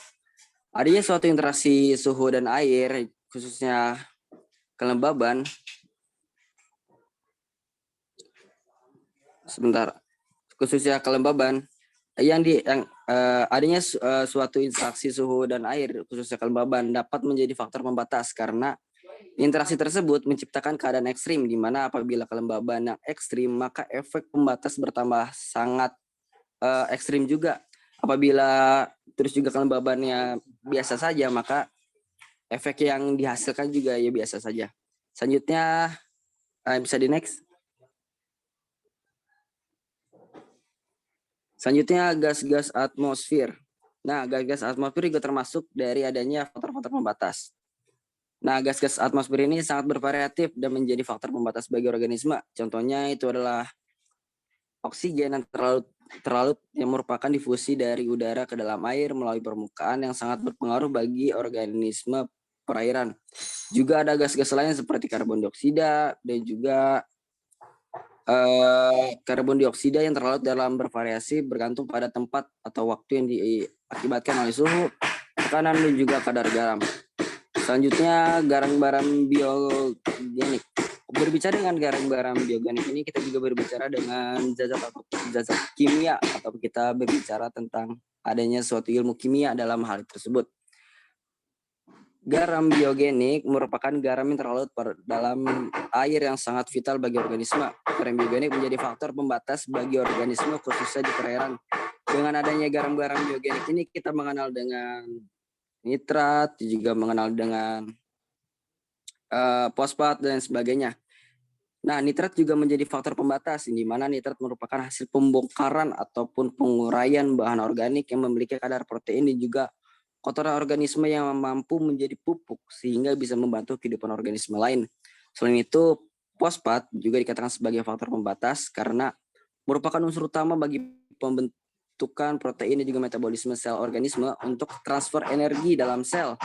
Adanya suatu interaksi suhu dan air, khususnya kelembaban, khususnya kelembaban, adanya suatu interaksi suhu dan air, khususnya kelembaban, dapat menjadi faktor pembatas karena interaksi tersebut menciptakan keadaan ekstrim, di mana apabila kelembaban yang ekstrim, maka efek pembatas bertambah sangat ekstrim juga. Apabila terus juga kelembabannya biasa saja, maka efek yang dihasilkan juga ya biasa saja. Selanjutnya bisa di next. Selanjutnya gas-gas atmosfer. Nah, gas-gas atmosfer juga termasuk dari adanya faktor-faktor pembatas. Nah, gas-gas atmosfer ini sangat bervariatif dan menjadi faktor pembatas bagi organisme. Contohnya itu adalah oksigen yang terlalu yang merupakan difusi dari udara ke dalam air melalui permukaan yang sangat berpengaruh bagi organisme perairan. Juga ada gas-gas lain seperti karbon dioksida dan juga karbon dioksida yang terlarut dalam bervariasi bergantung pada tempat atau waktu yang diakibatkan oleh suhu, tekanan dan juga kadar garam. Selanjutnya garam-garam biogenik. Berbicara dengan garam-garam biogenik ini kita juga berbicara dengan zat kimia atau kita berbicara tentang adanya suatu ilmu kimia dalam hal tersebut. Garam biogenik merupakan garam yang terlarut dalam air yang sangat vital bagi organisme. Garam biogenik menjadi faktor pembatas bagi organisme khususnya di perairan. Dengan adanya garam-garam biogenik ini kita mengenal dengan nitrat, juga mengenal dengan fosfat dan sebagainya. Nah, nitrat juga menjadi faktor pembatas, di mana nitrat merupakan hasil pembongkaran ataupun penguraian bahan organik yang memiliki kadar protein dan juga kotoran organisme yang mampu menjadi pupuk sehingga bisa membantu kehidupan organisme lain. Selain itu, fosfat juga dikatakan sebagai faktor pembatas karena merupakan unsur utama bagi pembentukan protein dan juga metabolisme sel organisme untuk transfer energi dalam sel.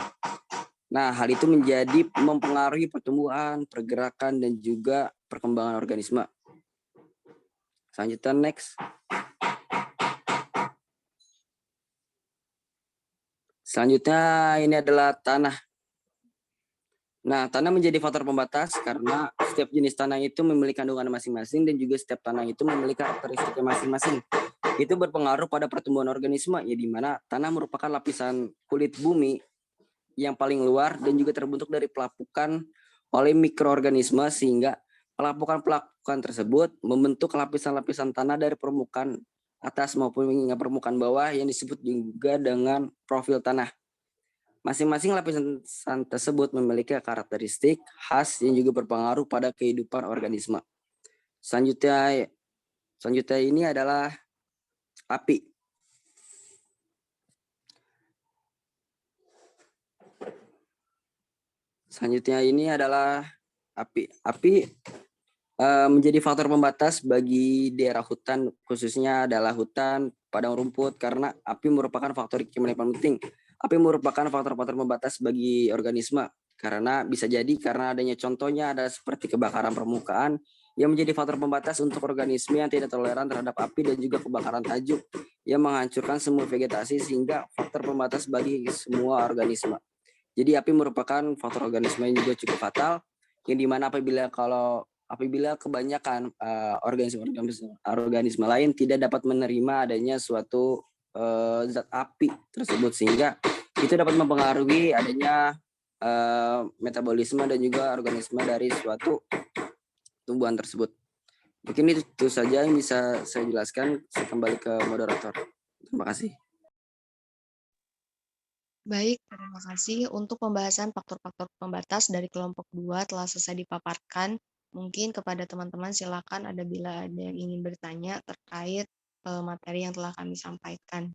Nah, hal itu menjadi mempengaruhi pertumbuhan, pergerakan, dan juga perkembangan organisme. Selanjutnya, next. Selanjutnya, ini adalah tanah. Nah, tanah menjadi faktor pembatas karena setiap jenis tanah itu memiliki kandungan masing-masing dan juga setiap tanah itu memiliki karakteristiknya masing-masing. Itu berpengaruh pada pertumbuhan organisme, ya di mana tanah merupakan lapisan kulit bumi yang paling luar dan juga terbentuk dari pelapukan oleh mikroorganisme sehingga pelapukan tersebut membentuk lapisan-lapisan tanah dari permukaan atas maupun hingga permukaan bawah yang disebut juga dengan profil tanah. Masing-masing lapisan tersebut memiliki karakteristik khas yang juga berpengaruh pada kehidupan organisme. Selanjutnya ini adalah api. Selanjutnya ini adalah api. Api menjadi faktor pembatas bagi daerah hutan, khususnya adalah hutan padang rumput, karena api merupakan faktor kimia paling penting. Api merupakan faktor-faktor pembatas bagi organisme, karena bisa jadi karena adanya contohnya ada seperti kebakaran permukaan yang menjadi faktor pembatas untuk organisme yang tidak toleran terhadap api dan juga kebakaran tajuk yang menghancurkan semua vegetasi sehingga faktor pembatas bagi semua organisme. Jadi api merupakan faktor organisme yang juga cukup fatal, yang dimana apabila kebanyakan organisme lain tidak dapat menerima adanya suatu zat api tersebut sehingga itu dapat mempengaruhi adanya metabolisme dan juga organisme dari suatu tumbuhan tersebut. Mungkin itu saja yang bisa saya jelaskan. Saya kembali ke moderator. Terima kasih. Baik, terima kasih. Untuk pembahasan faktor-faktor pembatas dari kelompok 2 telah selesai dipaparkan. Mungkin kepada teman-teman silakan bila ada yang ingin bertanya terkait materi yang telah kami sampaikan.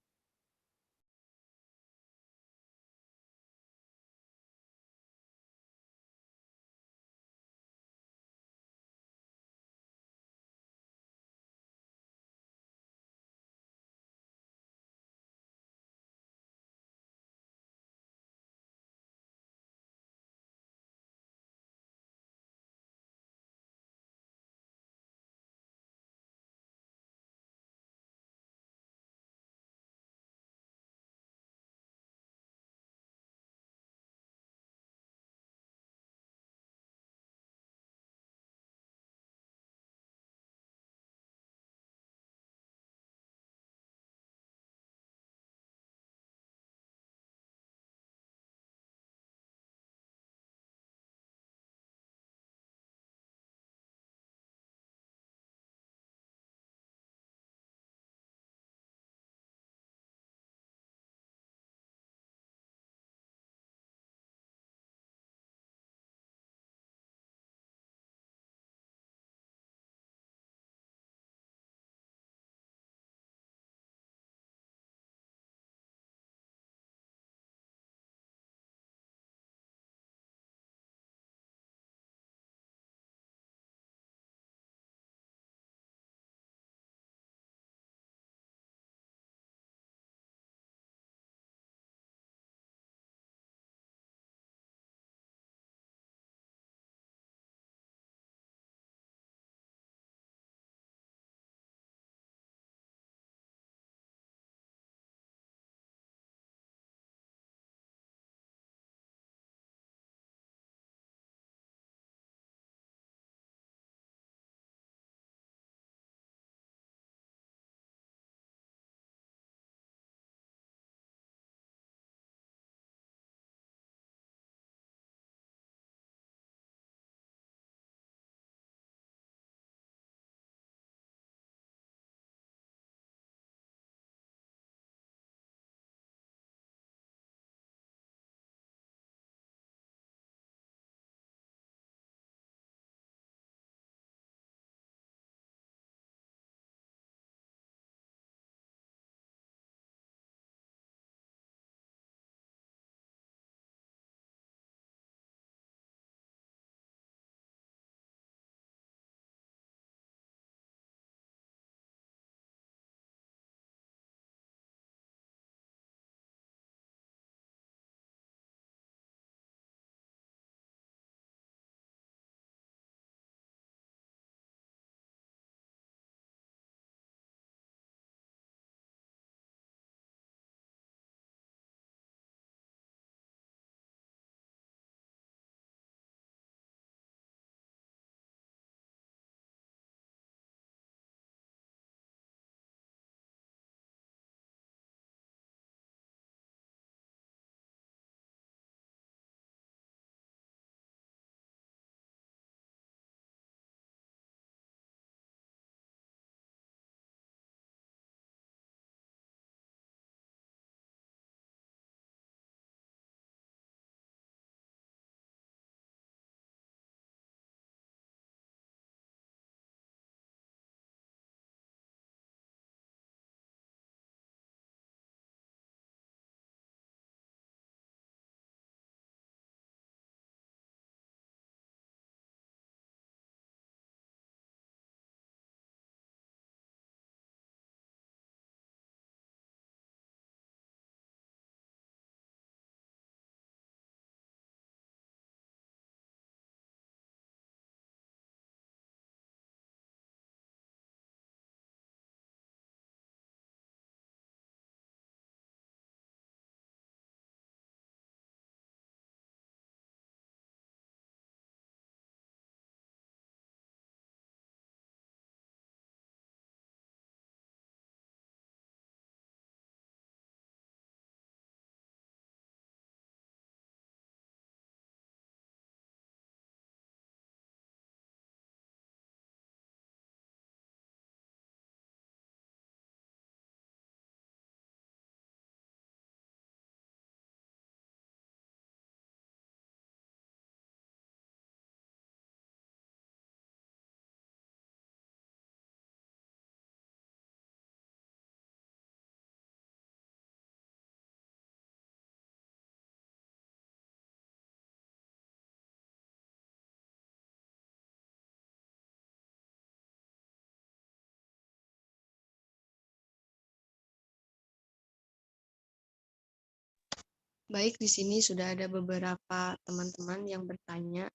Baik, di sini sudah ada beberapa teman-teman yang bertanya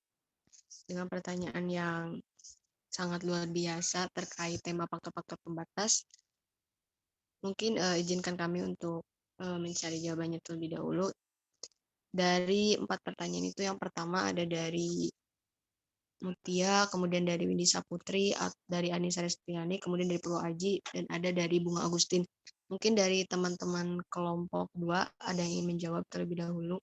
dengan pertanyaan yang sangat luar biasa terkait tema faktor-faktor pembatas. Mungkin izinkan kami untuk mencari jawabannya terlebih dahulu. Dari 4 pertanyaan itu, yang pertama ada dari Mutia, kemudian dari Windy Saputri, dari Anissa Restriani, kemudian dari Purwo Aji, dan ada dari Bunga Agustin. Mungkin dari teman-teman kelompok 2 ada yang ingin menjawab terlebih dahulu.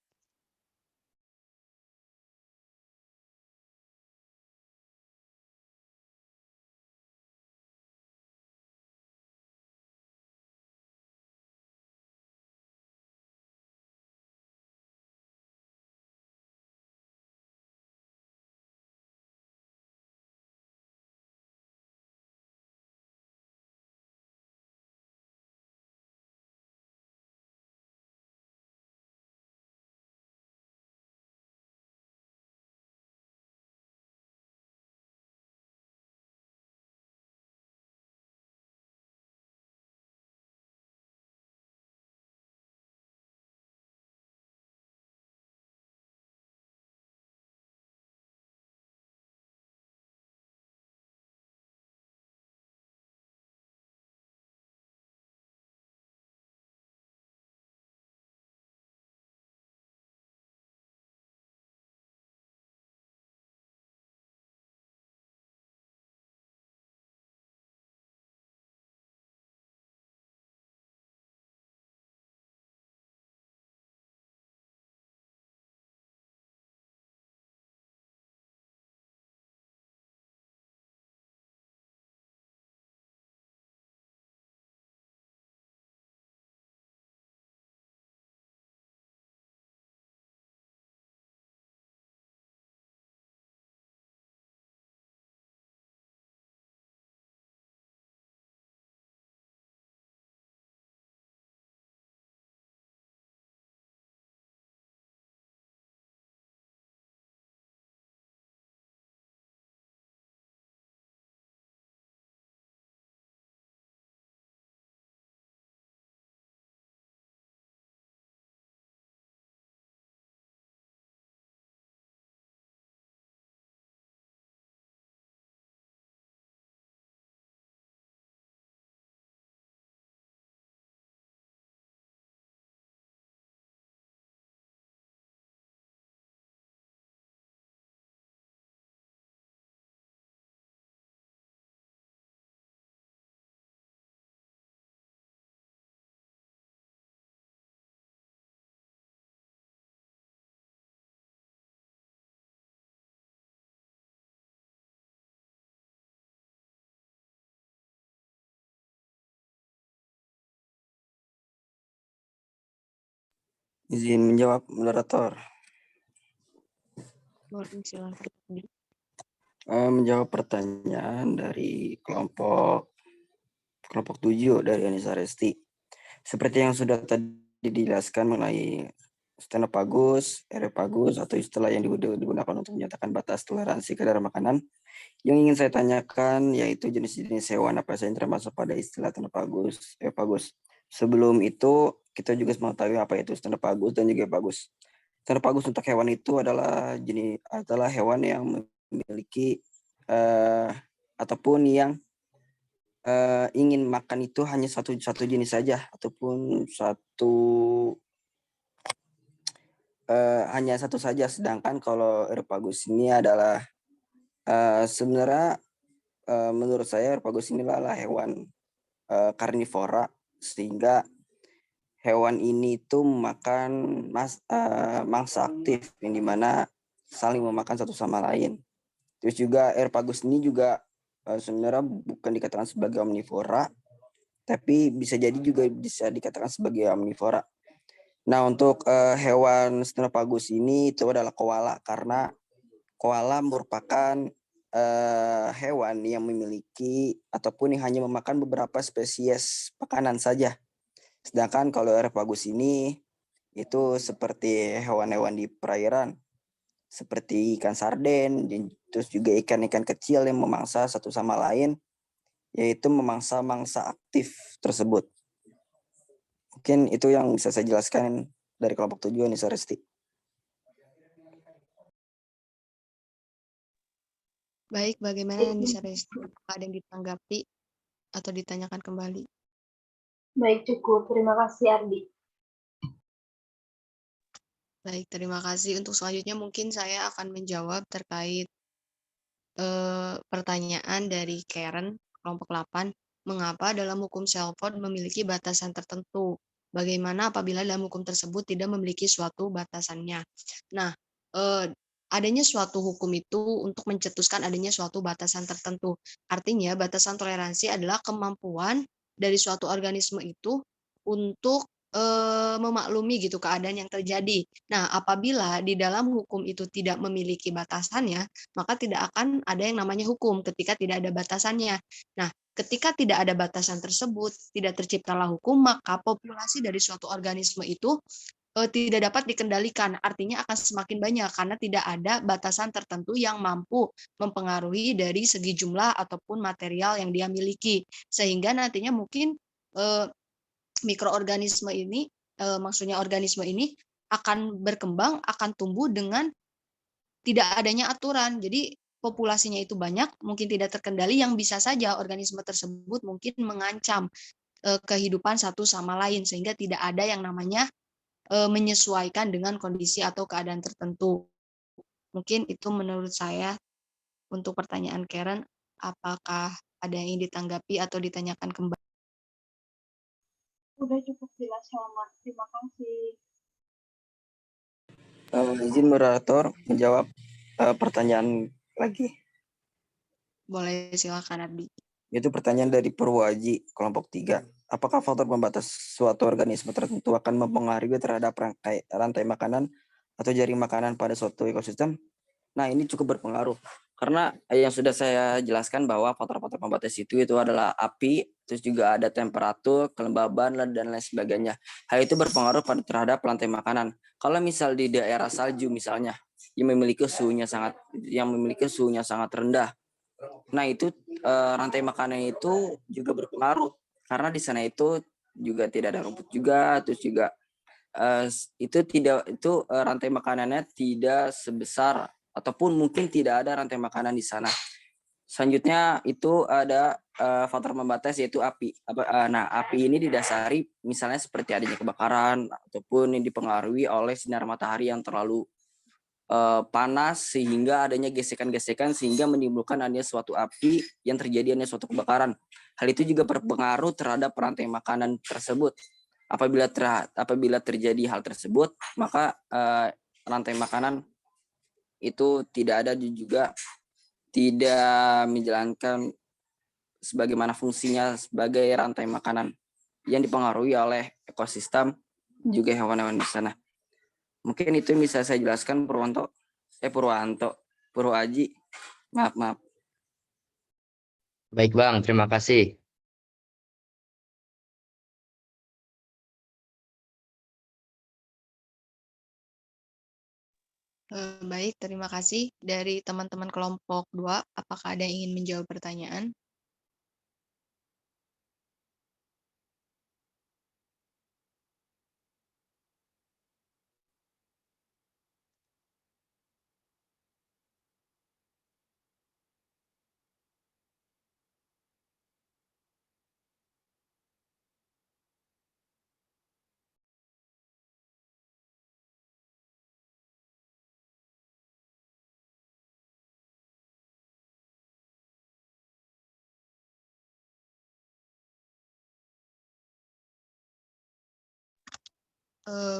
Izin menjawab moderator. Silakan. Menjawab pertanyaan dari kelompok 7 dari Anissa Resti. Seperti yang sudah tadi dijelaskan mengenai stand up bagus, RF bagus, atau istilah yang digunakan untuk menyatakan batas toleransi kadar makanan, yang ingin saya tanyakan yaitu jenis-jenis hewan apa saja yang termasuk pada istilah stand up bagus, bagus. Sebelum itu, kita juga mau tahu apa itu stand up bagus dan juga bagus. Stand up bagus untuk hewan itu adalah hewan yang memiliki ataupun yang ingin makan itu hanya satu jenis saja ataupun hanya satu saja. Sedangkan kalau Eropagus ini adalah sebenarnya menurut saya Eropagus ini adalah hewan karnivora, sehingga hewan ini itu memakan mangsa aktif yang dimana saling memakan satu sama lain. Terus juga Eropagus ini juga sebenarnya bukan dikatakan sebagai omnivora, tapi bisa dikatakan sebagai omnivora. Nah, untuk hewan Stenopagus ini itu adalah koala, karena koala merupakan hewan yang memiliki ataupun yang hanya memakan beberapa spesies makanan saja. Sedangkan kalau Eropagus ini itu seperti hewan-hewan di perairan, seperti ikan sarden, terus juga ikan-ikan kecil yang memangsa satu sama lain, yaitu memangsa mangsa aktif tersebut. Mungkin itu yang bisa saya jelaskan dari kelompok 7 Nisa Resti. Baik, bagaimana Nisa Resti? Apakah ada yang ditanggapi atau ditanyakan kembali? Baik, cukup. Terima kasih, Ardi. Baik, terima kasih. Untuk selanjutnya mungkin saya akan menjawab terkait pertanyaan dari Karen, kelompok 8. Mengapa dalam hukum Shelford memiliki batasan tertentu? Bagaimana apabila dalam hukum tersebut tidak memiliki suatu batasannya? Nah, adanya suatu hukum itu untuk mencetuskan adanya suatu batasan tertentu. Artinya, batasan toleransi adalah kemampuan dari suatu organisme itu untuk memaklumi gitu keadaan yang terjadi. Nah, apabila di dalam hukum itu tidak memiliki batasannya, maka tidak akan ada yang namanya hukum ketika tidak ada batasannya. Nah, ketika tidak ada batasan tersebut, tidak terciptalah hukum, maka populasi dari suatu organisme itu tidak dapat dikendalikan. Artinya akan semakin banyak karena tidak ada batasan tertentu yang mampu mempengaruhi dari segi jumlah ataupun material yang dia miliki. Sehingga nantinya mungkin mikroorganisme ini, maksudnya organisme ini akan berkembang, akan tumbuh dengan tidak adanya aturan. Jadi populasinya itu banyak, mungkin tidak terkendali, yang bisa saja organisme tersebut mungkin mengancam kehidupan satu sama lain, sehingga tidak ada yang namanya menyesuaikan dengan kondisi atau keadaan tertentu. Mungkin itu menurut saya untuk pertanyaan Karen, apakah ada yang ingin ditanggapi atau ditanyakan kembali? Udah cukup jelas, selamat. Terima kasih. Izin moderator menjawab pertanyaan lagi. Boleh, silakan Ardi. Itu pertanyaan dari Purwaji, kelompok 3. Apakah faktor pembatas suatu organisme tertentu akan mempengaruhi terhadap rantai makanan atau jaring makanan pada suatu ekosistem? Nah, ini cukup berpengaruh. Karena yang sudah saya jelaskan bahwa faktor-faktor pembatas itu adalah api, terus juga ada temperatur, kelembaban, dan lain sebagainya. Hal itu berpengaruh terhadap rantai makanan. Kalau misal di daerah salju misalnya, yang memiliki suhunya sangat rendah, nah itu rantai makanan itu juga berpengaruh karena di sana itu juga tidak ada rumput juga, terus juga rantai makanannya tidak sebesar ataupun mungkin tidak ada rantai makanan di sana. Selanjutnya itu ada faktor pembatas yaitu api. Nah, api ini didasari misalnya seperti adanya kebakaran ataupun yang dipengaruhi oleh sinar matahari yang terlalu panas sehingga adanya gesekan-gesekan sehingga menimbulkan adanya suatu api yang terjadi adanya suatu kebakaran. Hal itu juga berpengaruh terhadap rantai makanan tersebut. Apabila terjadi hal tersebut, maka rantai makanan itu tidak ada juga tidak menjalankan sebagaimana fungsinya sebagai rantai makanan yang dipengaruhi oleh ekosistem juga hewan-hewan di sana. Mungkin itu yang bisa saya jelaskan, Purwaji. Maaf. Baik Bang, terima kasih. Baik, terima kasih. Dari teman-teman kelompok 2, apakah ada yang ingin menjawab pertanyaan?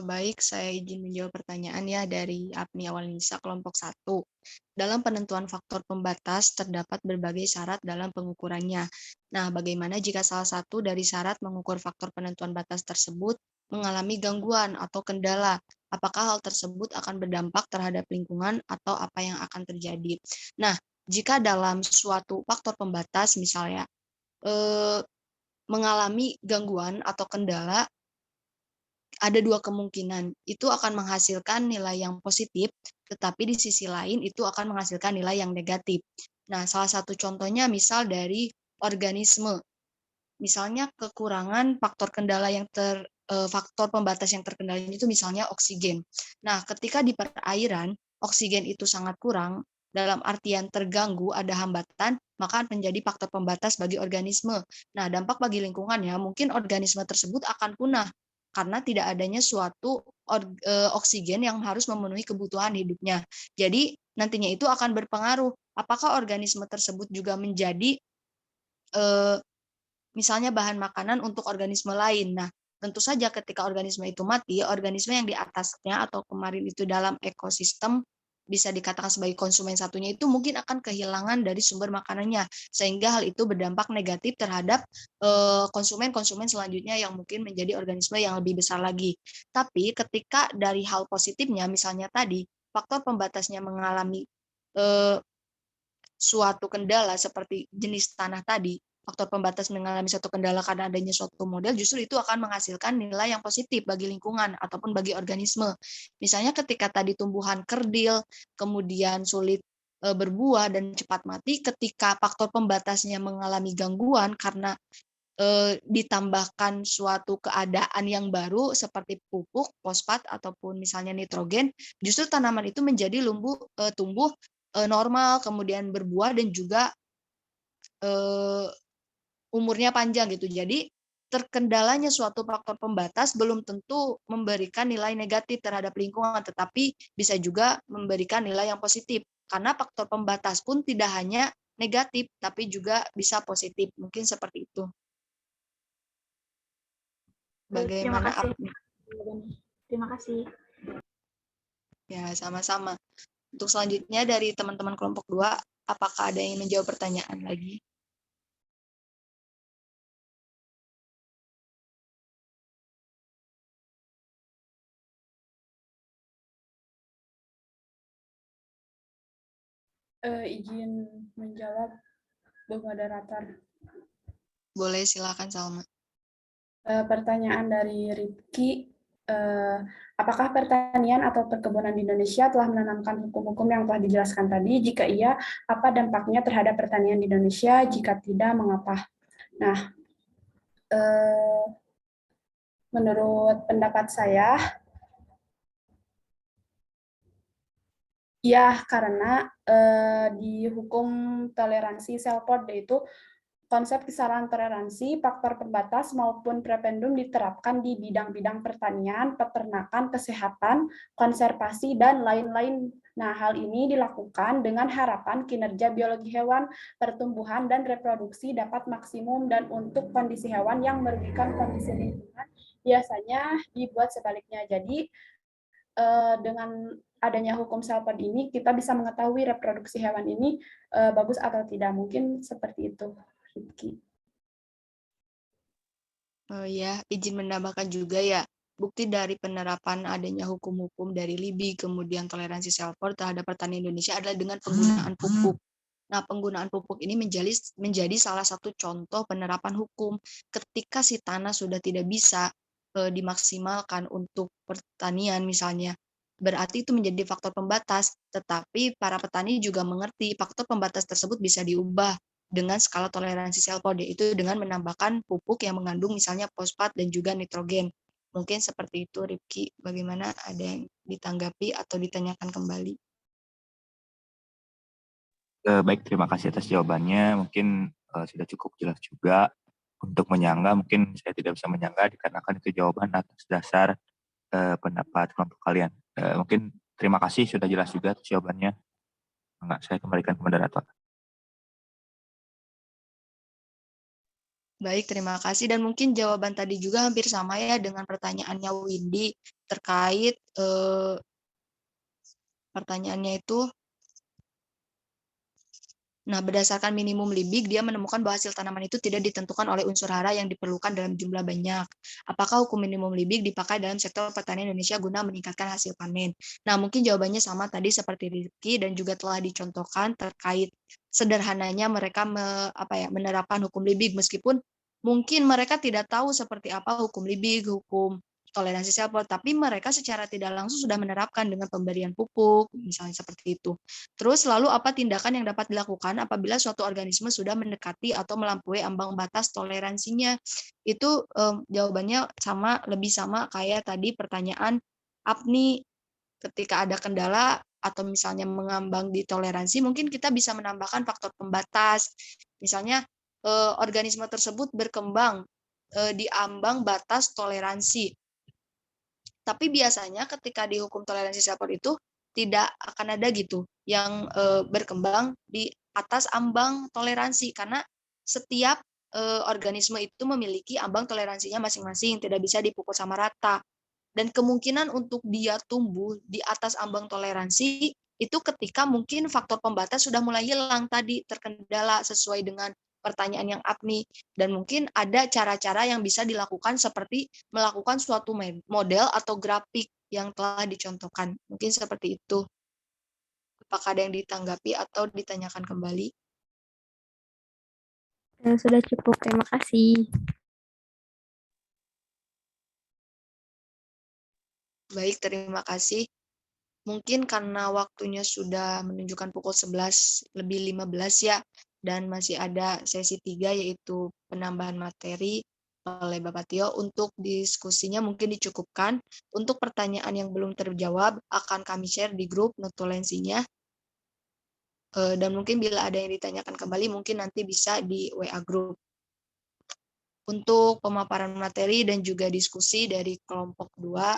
Baik, saya izin menjawab pertanyaan ya dari Apni Awalnisa, kelompok 1. Dalam penentuan faktor pembatas terdapat berbagai syarat dalam pengukurannya. Nah, bagaimana jika salah satu dari syarat mengukur faktor penentuan batas tersebut mengalami gangguan atau kendala? Apakah hal tersebut akan berdampak terhadap lingkungan atau apa yang akan terjadi? Nah, jika dalam suatu faktor pembatas misalnya mengalami gangguan atau kendala, ada dua kemungkinan. Itu akan menghasilkan nilai yang positif, tetapi di sisi lain itu akan menghasilkan nilai yang negatif. Nah, salah satu contohnya misal dari organisme. Misalnya kekurangan faktor kendala yang faktor pembatas yang terkendalanya itu misalnya oksigen. Nah, ketika di perairan oksigen itu sangat kurang, dalam artian terganggu, ada hambatan, maka menjadi faktor pembatas bagi organisme. Nah, dampak bagi lingkungannya, mungkin organisme tersebut akan punah karena tidak adanya suatu oksigen yang harus memenuhi kebutuhan hidupnya. Jadi, nantinya itu akan berpengaruh apakah organisme tersebut juga menjadi misalnya bahan makanan untuk organisme lain. Nah, tentu saja ketika organisme itu mati, organisme yang di atasnya atau kemarin itu dalam ekosistem bisa dikatakan sebagai konsumen satunya itu mungkin akan kehilangan dari sumber makanannya, sehingga hal itu berdampak negatif terhadap konsumen-konsumen selanjutnya yang mungkin menjadi organisme yang lebih besar lagi. Tapi ketika dari hal positifnya, misalnya tadi faktor pembatasnya mengalami suatu kendala seperti jenis tanah tadi, faktor pembatas mengalami suatu kendala karena adanya suatu model, justru itu akan menghasilkan nilai yang positif bagi lingkungan ataupun bagi organisme. Misalnya ketika tadi tumbuhan kerdil, kemudian sulit berbuah dan cepat mati, ketika faktor pembatasnya mengalami gangguan karena ditambahkan suatu keadaan yang baru seperti pupuk, fosfat, ataupun misalnya nitrogen, justru tanaman itu menjadi tumbuh normal, kemudian berbuah dan juga umurnya panjang gitu. Jadi terkendalanya suatu faktor pembatas belum tentu memberikan nilai negatif terhadap lingkungan, tetapi bisa juga memberikan nilai yang positif. Karena faktor pembatas pun tidak hanya negatif, tapi juga bisa positif. Mungkin seperti itu. Terima Bagaimana? kasih. Terima kasih. Ya, sama-sama. Untuk selanjutnya dari teman-teman kelompok 2, apakah ada yang menjawab pertanyaan lagi? Izin menjawab, Bu Moderator. Boleh, silakan Salma. Pertanyaan dari Rifki, apakah pertanian atau perkebunan di Indonesia telah menanamkan hukum-hukum yang telah dijelaskan tadi? Jika iya, apa dampaknya terhadap pertanian di Indonesia? Jika tidak, mengapa? Nah, menurut pendapat saya, ya, karena di hukum toleransi Selford yaitu konsep kisaran toleransi, faktor pembatas maupun prependum diterapkan di bidang-bidang pertanian, peternakan, kesehatan, konservasi, dan lain-lain. Nah, hal ini dilakukan dengan harapan kinerja biologi hewan, pertumbuhan, dan reproduksi dapat maksimum, dan untuk kondisi hewan yang merugikan kondisi lingkungan biasanya dibuat sebaliknya. Jadi, dengan adanya hukum Selford ini, kita bisa mengetahui reproduksi hewan ini bagus atau tidak. Mungkin seperti itu. Oh ya, izin menambahkan juga ya, bukti dari penerapan adanya hukum-hukum dari LIBI, kemudian toleransi Selford terhadap pertanian Indonesia adalah dengan penggunaan pupuk. Nah, penggunaan pupuk ini menjadi salah satu contoh penerapan hukum. Ketika si tanah sudah tidak bisa dimaksimalkan untuk pertanian misalnya, berarti itu menjadi faktor pembatas, tetapi para petani juga mengerti faktor pembatas tersebut bisa diubah dengan skala toleransi Selford, yaitu dengan menambahkan pupuk yang mengandung misalnya fosfat dan juga nitrogen. Mungkin seperti itu, Rifki. Bagaimana, ada yang ditanggapi atau ditanyakan kembali? Baik, terima kasih atas jawabannya. Mungkin sudah cukup jelas juga. Untuk menyangga, mungkin saya tidak bisa menyangga dikarenakan itu jawaban atas dasar pendapat kelompok kalian. Mungkin terima kasih, sudah jelas juga atas jawabannya. Enggak, saya kembalikan ke moderator. Baik, terima kasih. Dan mungkin jawaban tadi juga hampir sama ya dengan pertanyaannya Windy terkait pertanyaannya itu. Nah, berdasarkan minimum LIBIG, dia menemukan bahwa hasil tanaman itu tidak ditentukan oleh unsur hara yang diperlukan dalam jumlah banyak. Apakah hukum minimum LIBIG dipakai dalam sektor pertanian Indonesia guna meningkatkan hasil panen? Nah, mungkin jawabannya sama tadi seperti Rifki dan juga telah dicontohkan terkait sederhananya mereka menerapkan hukum LIBIG, meskipun mungkin mereka tidak tahu seperti apa hukum LIBIG, hukum toleransi self-worth, tapi mereka secara tidak langsung sudah menerapkan dengan pemberian pupuk, misalnya seperti itu. Terus lalu apa tindakan yang dapat dilakukan apabila suatu organisme sudah mendekati atau melampaui ambang batas toleransinya? Itu jawabannya lebih sama kayak tadi pertanyaan APNI. Ketika ada kendala atau misalnya mengambang di toleransi, mungkin kita bisa menambahkan faktor pembatas. Misalnya organisme tersebut berkembang di ambang batas toleransi. Tapi biasanya ketika dihukum toleransi self-worth itu tidak akan ada gitu yang berkembang di atas ambang toleransi, karena setiap organisme itu memiliki ambang toleransinya masing-masing, tidak bisa dipukul sama rata. Dan kemungkinan untuk dia tumbuh di atas ambang toleransi itu ketika mungkin faktor pembatas sudah mulai hilang tadi, terkendala sesuai dengan pertanyaan yang APNI, dan mungkin ada cara-cara yang bisa dilakukan seperti melakukan suatu model atau grafik yang telah dicontohkan. Mungkin seperti itu. Apakah ada yang ditanggapi atau ditanyakan kembali? Sudah cukup, terima kasih. Baik, terima kasih. Mungkin karena waktunya sudah menunjukkan pukul 11:15 ya, dan masih ada sesi 3 yaitu penambahan materi oleh Bapak Tio. Untuk diskusinya mungkin dicukupkan. Untuk pertanyaan yang belum terjawab akan kami share di grup notulensinya. Dan mungkin bila ada yang ditanyakan kembali mungkin nanti bisa di WA group. Untuk pemaparan materi dan juga diskusi dari kelompok 2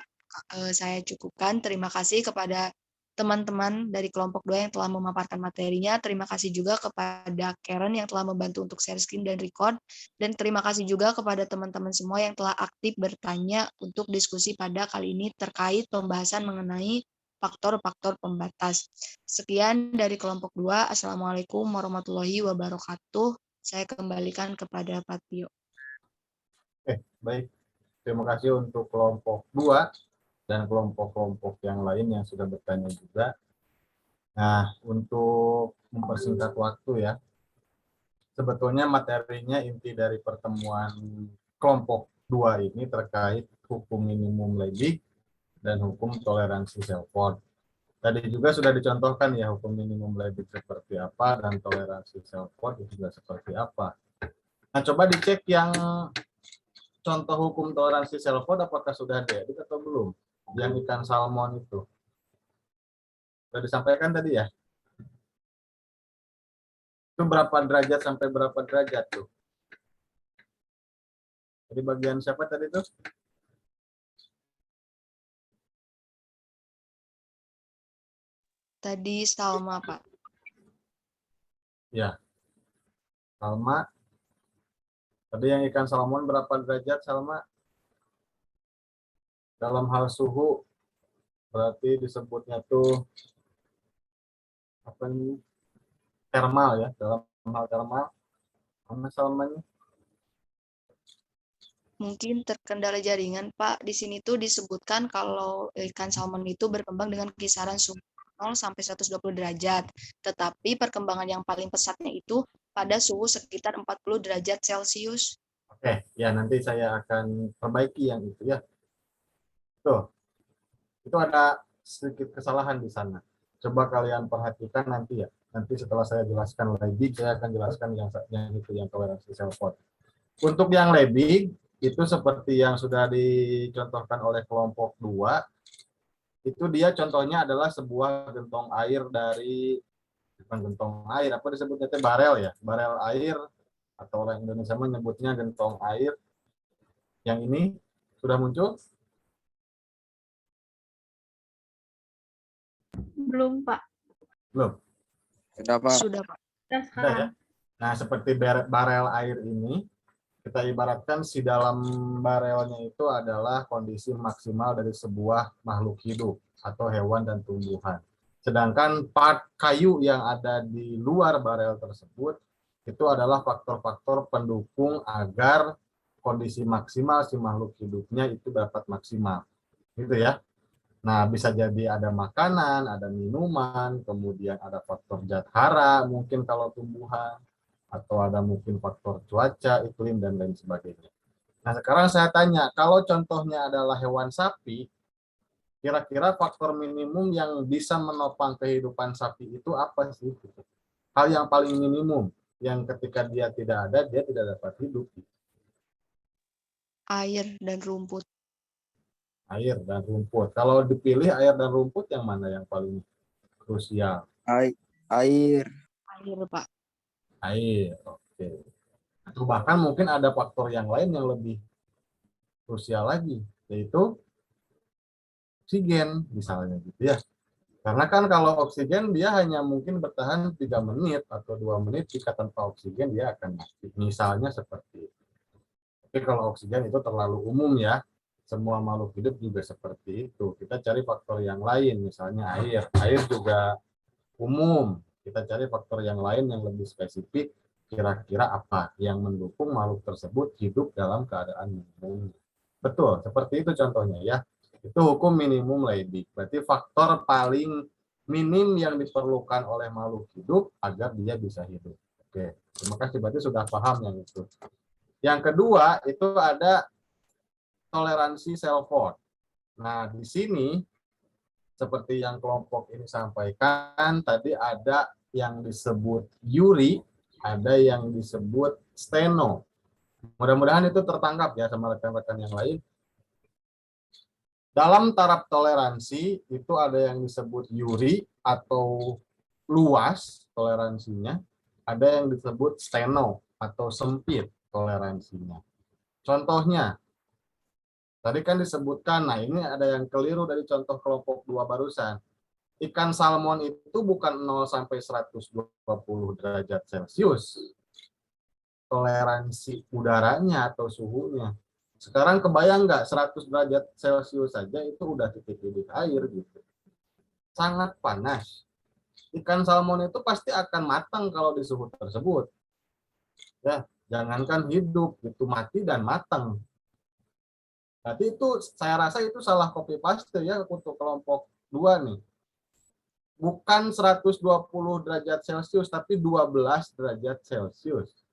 saya cukupkan. Terima kasih kepada teman-teman dari kelompok 2 yang telah memaparkan materinya. Terima kasih juga kepada Karen yang telah membantu untuk share screen dan record. Dan terima kasih juga kepada teman-teman semua yang telah aktif bertanya untuk diskusi pada kali ini terkait pembahasan mengenai faktor-faktor pembatas. Sekian dari kelompok 2. Assalamualaikum warahmatullahi wabarakatuh. Saya kembalikan kepada Pak Tio. Baik. Terima kasih untuk kelompok 2 dan kelompok-kelompok yang lain yang sudah bertanya juga. Nah, untuk mempersingkat waktu ya, sebetulnya materinya inti dari pertemuan kelompok 2 ini terkait hukum minimum lebih dan hukum toleransi self-worth. Tadi juga sudah dicontohkan ya hukum minimum lebih seperti apa dan toleransi self-worth juga seperti apa. Nah, coba dicek yang contoh hukum toleransi self-worth apakah sudah diedit atau belum? Yang ikan salmon itu. Sudah disampaikan tadi ya? Itu berapa derajat sampai berapa derajat tuh? Jadi bagian siapa tadi tuh? Tadi Salma, Pak. Ya. Salma. Tadi yang ikan salmon berapa derajat, Salma? Dalam hal suhu, berarti disebutnya tuh apa ini? Termal ya, dalam hal termal. Mana Salmanya? Mungkin terkendala jaringan, Pak. Di sini tuh disebutkan kalau ikan salmon itu berkembang dengan kisaran suhu 0 sampai 120 derajat. Tetapi perkembangan yang paling pesatnya itu pada suhu sekitar 40 derajat Celcius. Oke, ya nanti saya akan perbaiki yang itu ya. Tuh, itu ada sedikit kesalahan di sana. Coba kalian perhatikan nanti ya. Nanti setelah saya jelaskan lebih, saya akan jelaskan yang itu, yang toleransi self-worth. Untuk yang lebih, itu seperti yang sudah dicontohkan oleh kelompok 2, itu dia contohnya adalah sebuah gentong air dari, bukan gentong air, apa disebutnya, barel ya, barel air, atau orang Indonesia menyebutnya gentong air. Yang ini sudah muncul? Belum, Pak. Belum? Sudah, Pak. Sudah, Pak. Kita Sudah ya? sekarang. Nah, seperti barel air ini, kita ibaratkan si dalam barelnya itu adalah kondisi maksimal dari sebuah makhluk hidup atau hewan dan tumbuhan. Sedangkan part kayu yang ada di luar barel tersebut itu adalah faktor-faktor pendukung agar kondisi maksimal si makhluk hidupnya itu dapat maksimal. Gitu ya. Nah, bisa jadi ada makanan, ada minuman, kemudian ada faktor zat hara mungkin kalau tumbuhan, atau ada mungkin faktor cuaca, iklim, dan lain sebagainya. Nah, sekarang saya tanya, kalau contohnya adalah hewan sapi, kira-kira faktor minimum yang bisa menopang kehidupan sapi itu apa sih? Hal yang paling minimum, yang ketika dia tidak ada, dia tidak dapat hidup. Air dan rumput. Air dan rumput. Kalau dipilih air dan rumput, yang mana yang paling krusial? Air. Air, Pak. Air, oke. Atau bahkan mungkin ada faktor yang lain yang lebih krusial lagi, yaitu oksigen misalnya gitu ya. Karena kan kalau oksigen dia hanya mungkin bertahan 3 menit atau 2 menit, jika tanpa oksigen dia akan mati. Misalnya seperti itu. Tapi kalau oksigen itu terlalu umum ya. Semua makhluk hidup juga seperti itu. Kita cari faktor yang lain, misalnya air. Air juga umum. Kita cari faktor yang lain yang lebih spesifik. Kira-kira apa yang mendukung makhluk tersebut hidup dalam keadaan minimum. Betul, seperti itu contohnya ya. Itu hukum minimum Leibniz. Berarti faktor paling minim yang diperlukan oleh makhluk hidup agar dia bisa hidup. Oke, terima kasih. Berarti sudah paham yang itu. Yang kedua, itu ada toleransi Selford. Nah, di sini, seperti yang kelompok ini sampaikan, tadi ada yang disebut Yuri, ada yang disebut Steno. Mudah-mudahan itu tertangkap ya sama rekan-rekan yang lain. Dalam taraf toleransi itu ada yang disebut Yuri atau luas toleransinya, ada yang disebut steno atau sempit toleransinya. Contohnya, tadi kan disebutkan, nah ini ada yang keliru dari contoh kelompok 2 barusan. Ikan salmon itu bukan 0 sampai 120 derajat Celcius. Toleransi udaranya atau suhunya. Sekarang kebayang nggak 100 derajat Celcius saja itu udah titik-titik air gitu. Sangat panas. Ikan salmon itu pasti akan matang kalau di suhu tersebut. Ya, jangankan hidup, itu mati dan matang. Berarti itu saya rasa itu salah copy paste ya untuk kelompok 2 nih. Bukan 120 derajat Celcius tapi 12 derajat Celcius.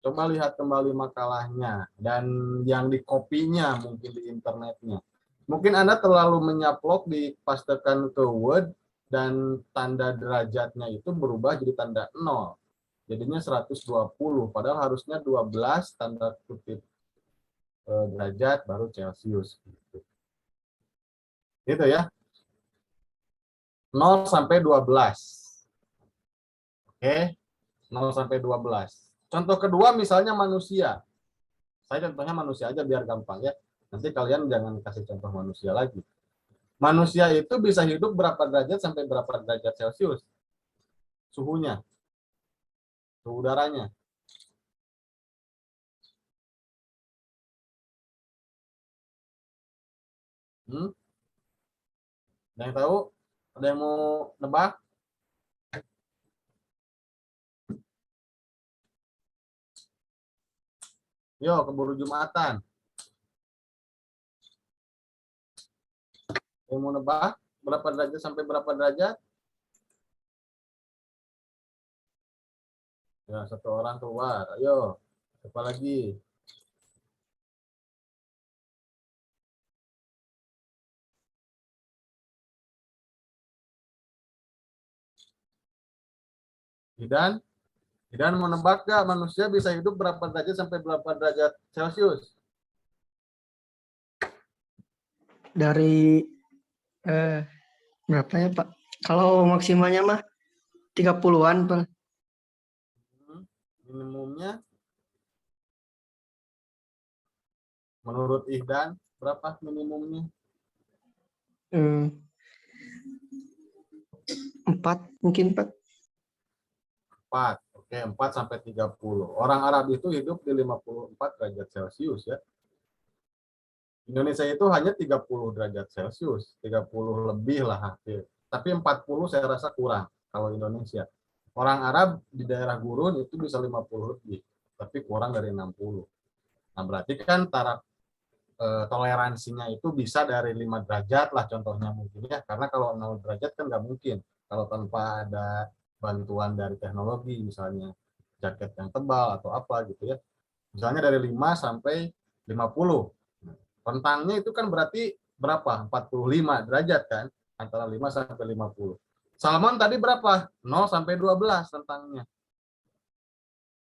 Coba lihat kembali makalahnya dan yang di kopinya mungkin di internetnya. Mungkin Anda terlalu menyaplok dipastekan ke Word dan tanda derajatnya itu berubah jadi tanda 0. Jadinya 120, padahal harusnya 12 tanda kutip derajat baru Celcius. Gitu ya. 0 sampai 12. Oke, 0 sampai 12. Contoh kedua misalnya manusia. Saya contohnya manusia aja biar gampang ya. Nanti kalian jangan kasih contoh manusia lagi. Manusia itu bisa hidup berapa derajat sampai berapa derajat Celcius? Suhunya. Suhu udaranya. Ada yang tahu? Ada yang mau nebak? Yo, keburu Jumatan. Yang mau nebak berapa derajat sampai berapa derajat? Ya, satu orang keluar. Ayo, siapa lagi? Idan? Idan mau nebak gak manusia bisa hidup berapa derajat sampai berapa derajat Celcius? Dari berapa ya Pak? Kalau maksimalnya mah 30-an Pak. Minimumnya menurut Ihdan berapa minimumnya? 4 mungkin Pak. 4. Oke, 4 sampai 30. Orang Arab itu hidup di 54 derajat Celcius ya. Indonesia itu hanya 30 derajat Celcius, 30 lebih lah hampir. Tapi 40 saya rasa kurang kalau Indonesia. Orang Arab di daerah gurun itu bisa 50 lebih, tapi kurang dari 60. Nah, berarti kan taraf toleransinya itu bisa dari 5 derajat lah contohnya mungkin ya. Karena kalau 0 derajat kan nggak mungkin. Kalau tanpa ada bantuan dari teknologi, misalnya jaket yang tebal atau apa gitu ya. Misalnya dari 5 sampai 50. Rentangnya itu kan berarti berapa? 45 derajat kan? Antara 5 sampai 50. Salmon tadi berapa? 0 sampai 12 rentangnya.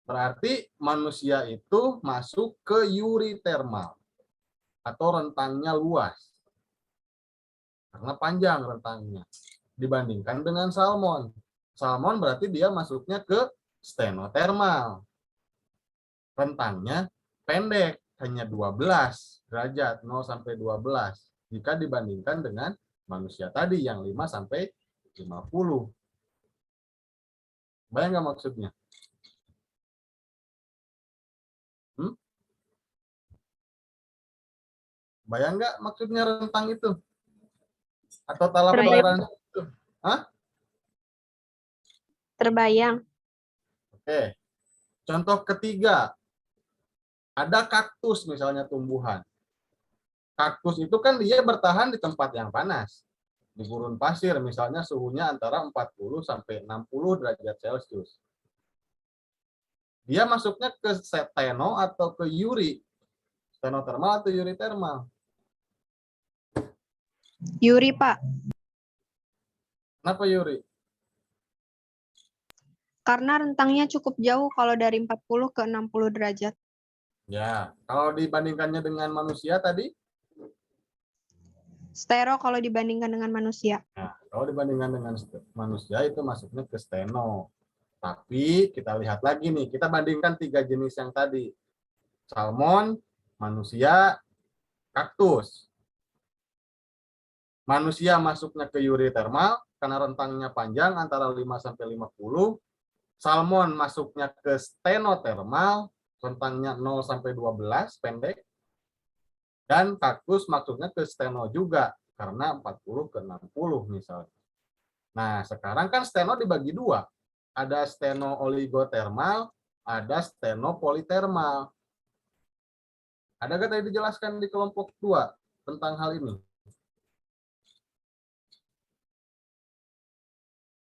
Berarti manusia itu masuk ke eurythermal atau rentangnya luas. Karena panjang rentangnya dibandingkan dengan salmon. Salmon berarti dia masuknya ke stenothermal. Rentangnya pendek, hanya 12 derajat, 0 sampai 12. Jika dibandingkan dengan manusia tadi yang 5 sampai 50. Bayang nggak maksudnya? Bayang nggak maksudnya rentang itu? Atau talah toleransi itu? Hah? Terbayang. Oke. Contoh ketiga. Ada kaktus misalnya tumbuhan. Kaktus itu kan dia bertahan di tempat yang panas. Di gurun pasir misalnya suhunya antara 40 sampai 60 derajat Celcius. Dia masuknya ke steno atau ke yuri? Stenothermal atau eurythermal? Yuri, Pak. Kenapa yuri? Karena rentangnya cukup jauh kalau dari 40 ke 60 derajat. Ya, kalau dibandingkannya dengan manusia tadi? Stero kalau dibandingkan dengan manusia. Nah, kalau dibandingkan dengan manusia itu masuknya ke steno. Tapi kita lihat lagi nih, kita bandingkan 3 jenis yang tadi. Salmon, manusia, kaktus. Manusia masuknya ke eurythermal karena rentangnya panjang antara 5 sampai 50. Salmon masuknya ke stenothermal, rentangnya 0 sampai 12 pendek. Dan kaktus masuknya ke steno juga karena 40 ke 60 misalnya. Nah, sekarang kan steno dibagi 2. Ada steno oligotermal, ada steno politermal. Ada nggak tadi dijelaskan di kelompok 2 tentang hal ini?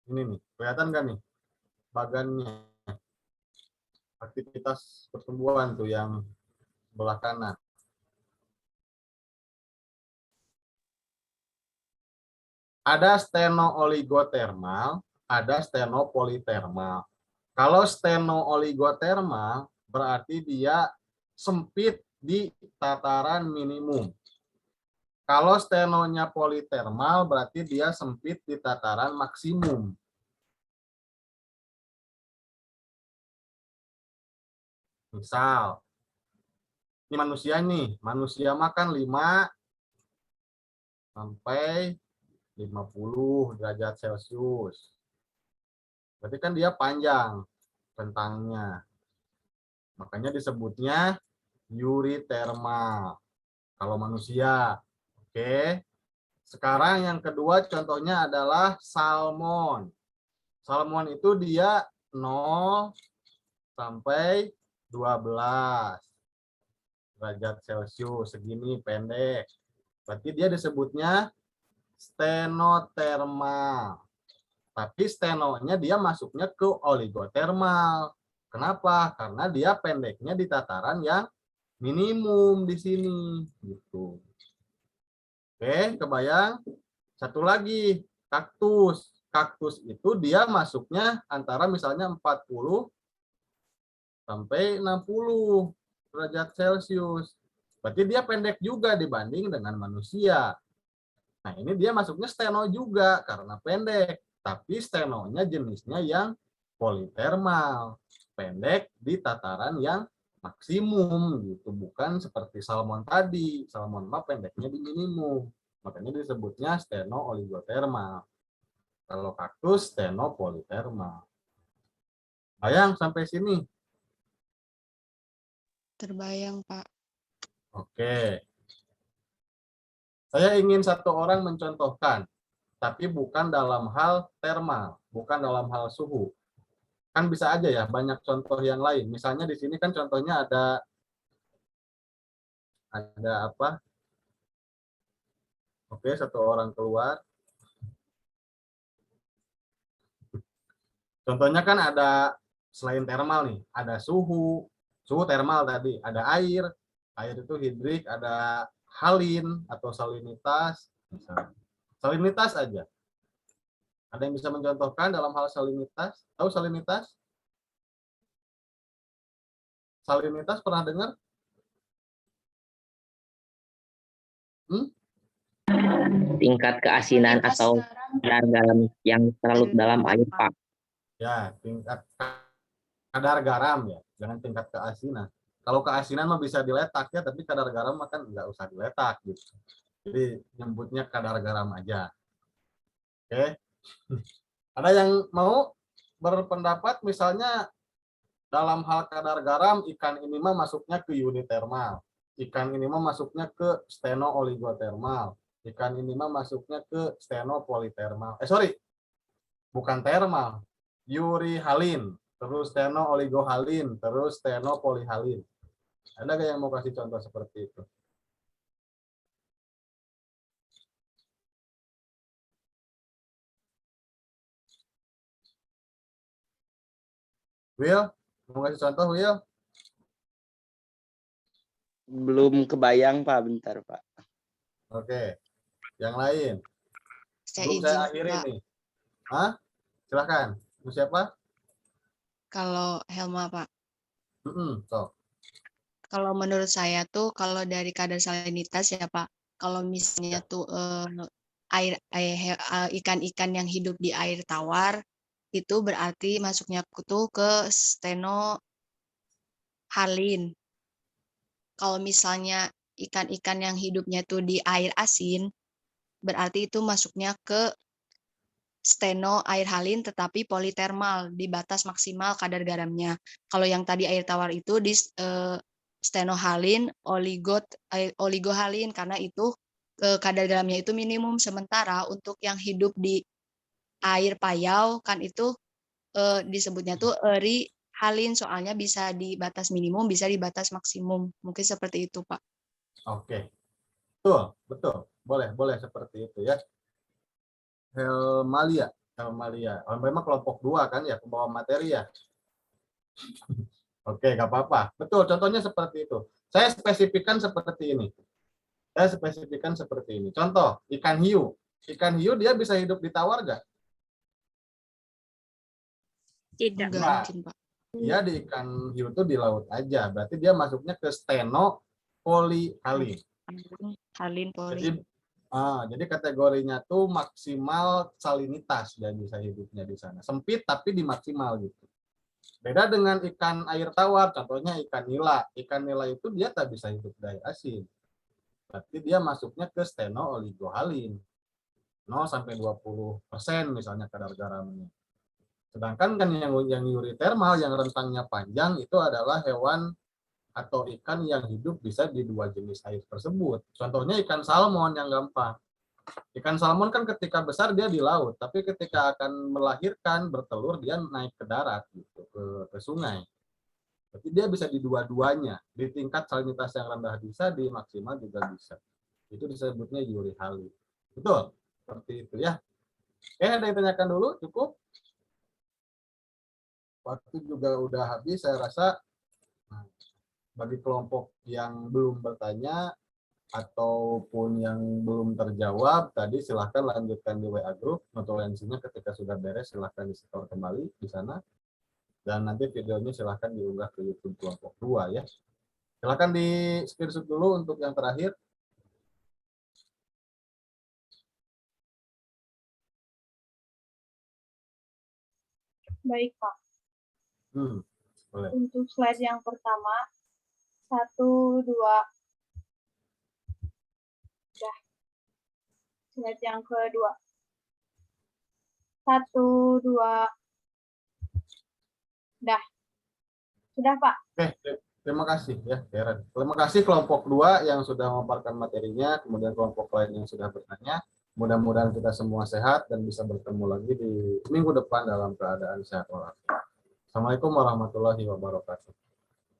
Ini nih, kelihatan nggak nih bagannya? Aktivitas pertumbuhan tuh yang sebelah kanan. Ada steno oligotermal, ada steno politermal. Kalau steno oligotermal berarti dia sempit di tataran minimum. Kalau stenonya politermal berarti dia sempit di tataran maksimum. Misal, ini manusia makan 5 sampai 50 derajat Celcius. Berarti kan dia panjang rentangnya. Makanya disebutnya eurythermal. Kalau manusia. Oke. Sekarang yang kedua contohnya adalah salmon. Salmon itu dia 0 sampai 12 derajat Celcius. Segini pendek. Berarti dia disebutnya stenothermal. Tapi stenonya dia masuknya ke oligotermal. Kenapa? Karena dia pendeknya di tataran yang minimum di sini. Gitu. Oke, kebayang? Satu lagi, kaktus. Kaktus itu dia masuknya antara misalnya 40 sampai 60 derajat Celcius. Berarti dia pendek juga dibanding dengan manusia. Nah, ini dia masuknya steno juga karena pendek. Tapi stenonya jenisnya yang politermal. Pendek di tataran yang maksimum gitu, bukan seperti salmon tadi. Salmon mah pendeknya di minimum. Makanya disebutnya steno oligotermal. Kalau kaktus steno politermal. Bayang sampai sini? Terbayang, Pak. Oke. Saya ingin satu orang mencontohkan, tapi bukan dalam hal termal, bukan dalam hal suhu. Kan bisa aja ya banyak contoh yang lain. Misalnya di sini kan contohnya ada apa? Oke, satu orang keluar. Contohnya kan ada selain termal nih, ada suhu, Suhu termal tadi, ada air itu hidrik, ada halin atau salinitas. Misalnya. Salinitas aja. Ada yang bisa mencontohkan dalam hal salinitas? Tahu salinitas? Salinitas pernah dengar? Tingkat keasinan Kualitas atau garam kadar garam yang terlalu dalam air, Pak. Ya, tingkat kadar garam ya, jangan tingkat keasinan. Kalau keasinan mah bisa diletak ya, tapi kadar garam mah kan nggak usah diletak gitu. Jadi nyebutnya kadar garam aja. Oke. Ada yang mau berpendapat misalnya dalam hal kadar garam, ikan ini mah masuknya ke unitermal. Ikan ini mah masuknya ke steno-oligotermal. Ikan ini mah masuknya ke steno-politermal. Bukan termal. Urihalin, terus steno-oligohalin, terus steno-polihalin. Ada nggak yang mau kasih contoh seperti itu? Will, mau kasih contoh, Will? Belum kebayang, Pak. Bentar, Pak. Oke. Yang lain. saya Belum izin, saya akhiri Pak. nih. Hah? Silakan. Mau siapa? Kalau Helma, Pak. So. Kalau menurut saya tuh kalau dari kadar salinitas ya Pak, kalau misalnya tuh ikan-ikan yang hidup di air tawar itu berarti masuknya tuh ke stenohalin. Kalau misalnya ikan-ikan yang hidupnya tuh di air asin, berarti itu masuknya ke steno air halin tetapi politermal di batas maksimal kadar garamnya. Kalau yang tadi air tawar itu di stenohalin, oligohalin karena itu kadar garamnya itu minimum. Sementara untuk yang hidup di air payau kan itu disebutnya tuh erihalin soalnya bisa di batas minimum, bisa di batas maksimum. Mungkin seperti itu, Pak. Oke. Betul. Boleh seperti itu ya. Helmalia. Memang kelompok 2 kan ya, pembawa materi ya. Oke, nggak apa-apa. Betul, contohnya seperti itu. Saya spesifikkan seperti ini. Contoh, ikan hiu. Ikan hiu dia bisa hidup di tawar nggak? Tidak. Enggak Nah, mungkin, Pak. dia di ikan hiu itu di laut aja. Berarti dia masuknya ke steno-polihalin. Halin, poli. Jadi kategorinya tuh maksimal salinitas dan bisa hidupnya di sana. Sempit tapi di maksimal gitu. Beda dengan ikan air tawar, contohnya ikan nila. Ikan nila itu dia tak bisa hidup di air asin. Berarti dia masuknya ke steno-oligohalin. 0-20% misalnya kadar garamnya. Sedangkan kan yang uritermal, yang rentangnya panjang itu adalah hewan atau ikan yang hidup bisa di 2 jenis air tersebut. Contohnya ikan salmon yang gampang. Ikan salmon kan ketika besar dia di laut, tapi ketika akan melahirkan bertelur dia naik ke darat gitu, ke sungai. Jadi dia bisa di dua-duanya, di tingkat salinitas yang rendah bisa, di maksimal juga bisa. Itu disebutnya urihalin. Betul, seperti itu ya. Ada yang tanyakan dulu, cukup? Waktu juga udah habis, saya rasa. Bagi kelompok yang belum bertanya ataupun yang belum terjawab tadi, silahkan lanjutkan di WA group. Notulensinya ketika sudah beres silahkan di-store kembali di sana, dan nanti videonya silahkan diunggah ke YouTube kelompok 2 ya. Silahkan di screenshot dulu untuk yang terakhir. Baik, Pak. Boleh. Untuk slide yang pertama, 1, 2. Dah. Slide yang kedua. 1, 2. Dah. Sudah, Pak. Oke, terima kasih ya, Karen. Terima kasih kelompok 2 yang sudah memaparkan materinya, kemudian kelompok lain yang sudah bertanya. Mudah-mudahan kita semua sehat dan bisa bertemu lagi di minggu depan dalam keadaan sehat walafiat. Assalamualaikum warahmatullahi wabarakatuh.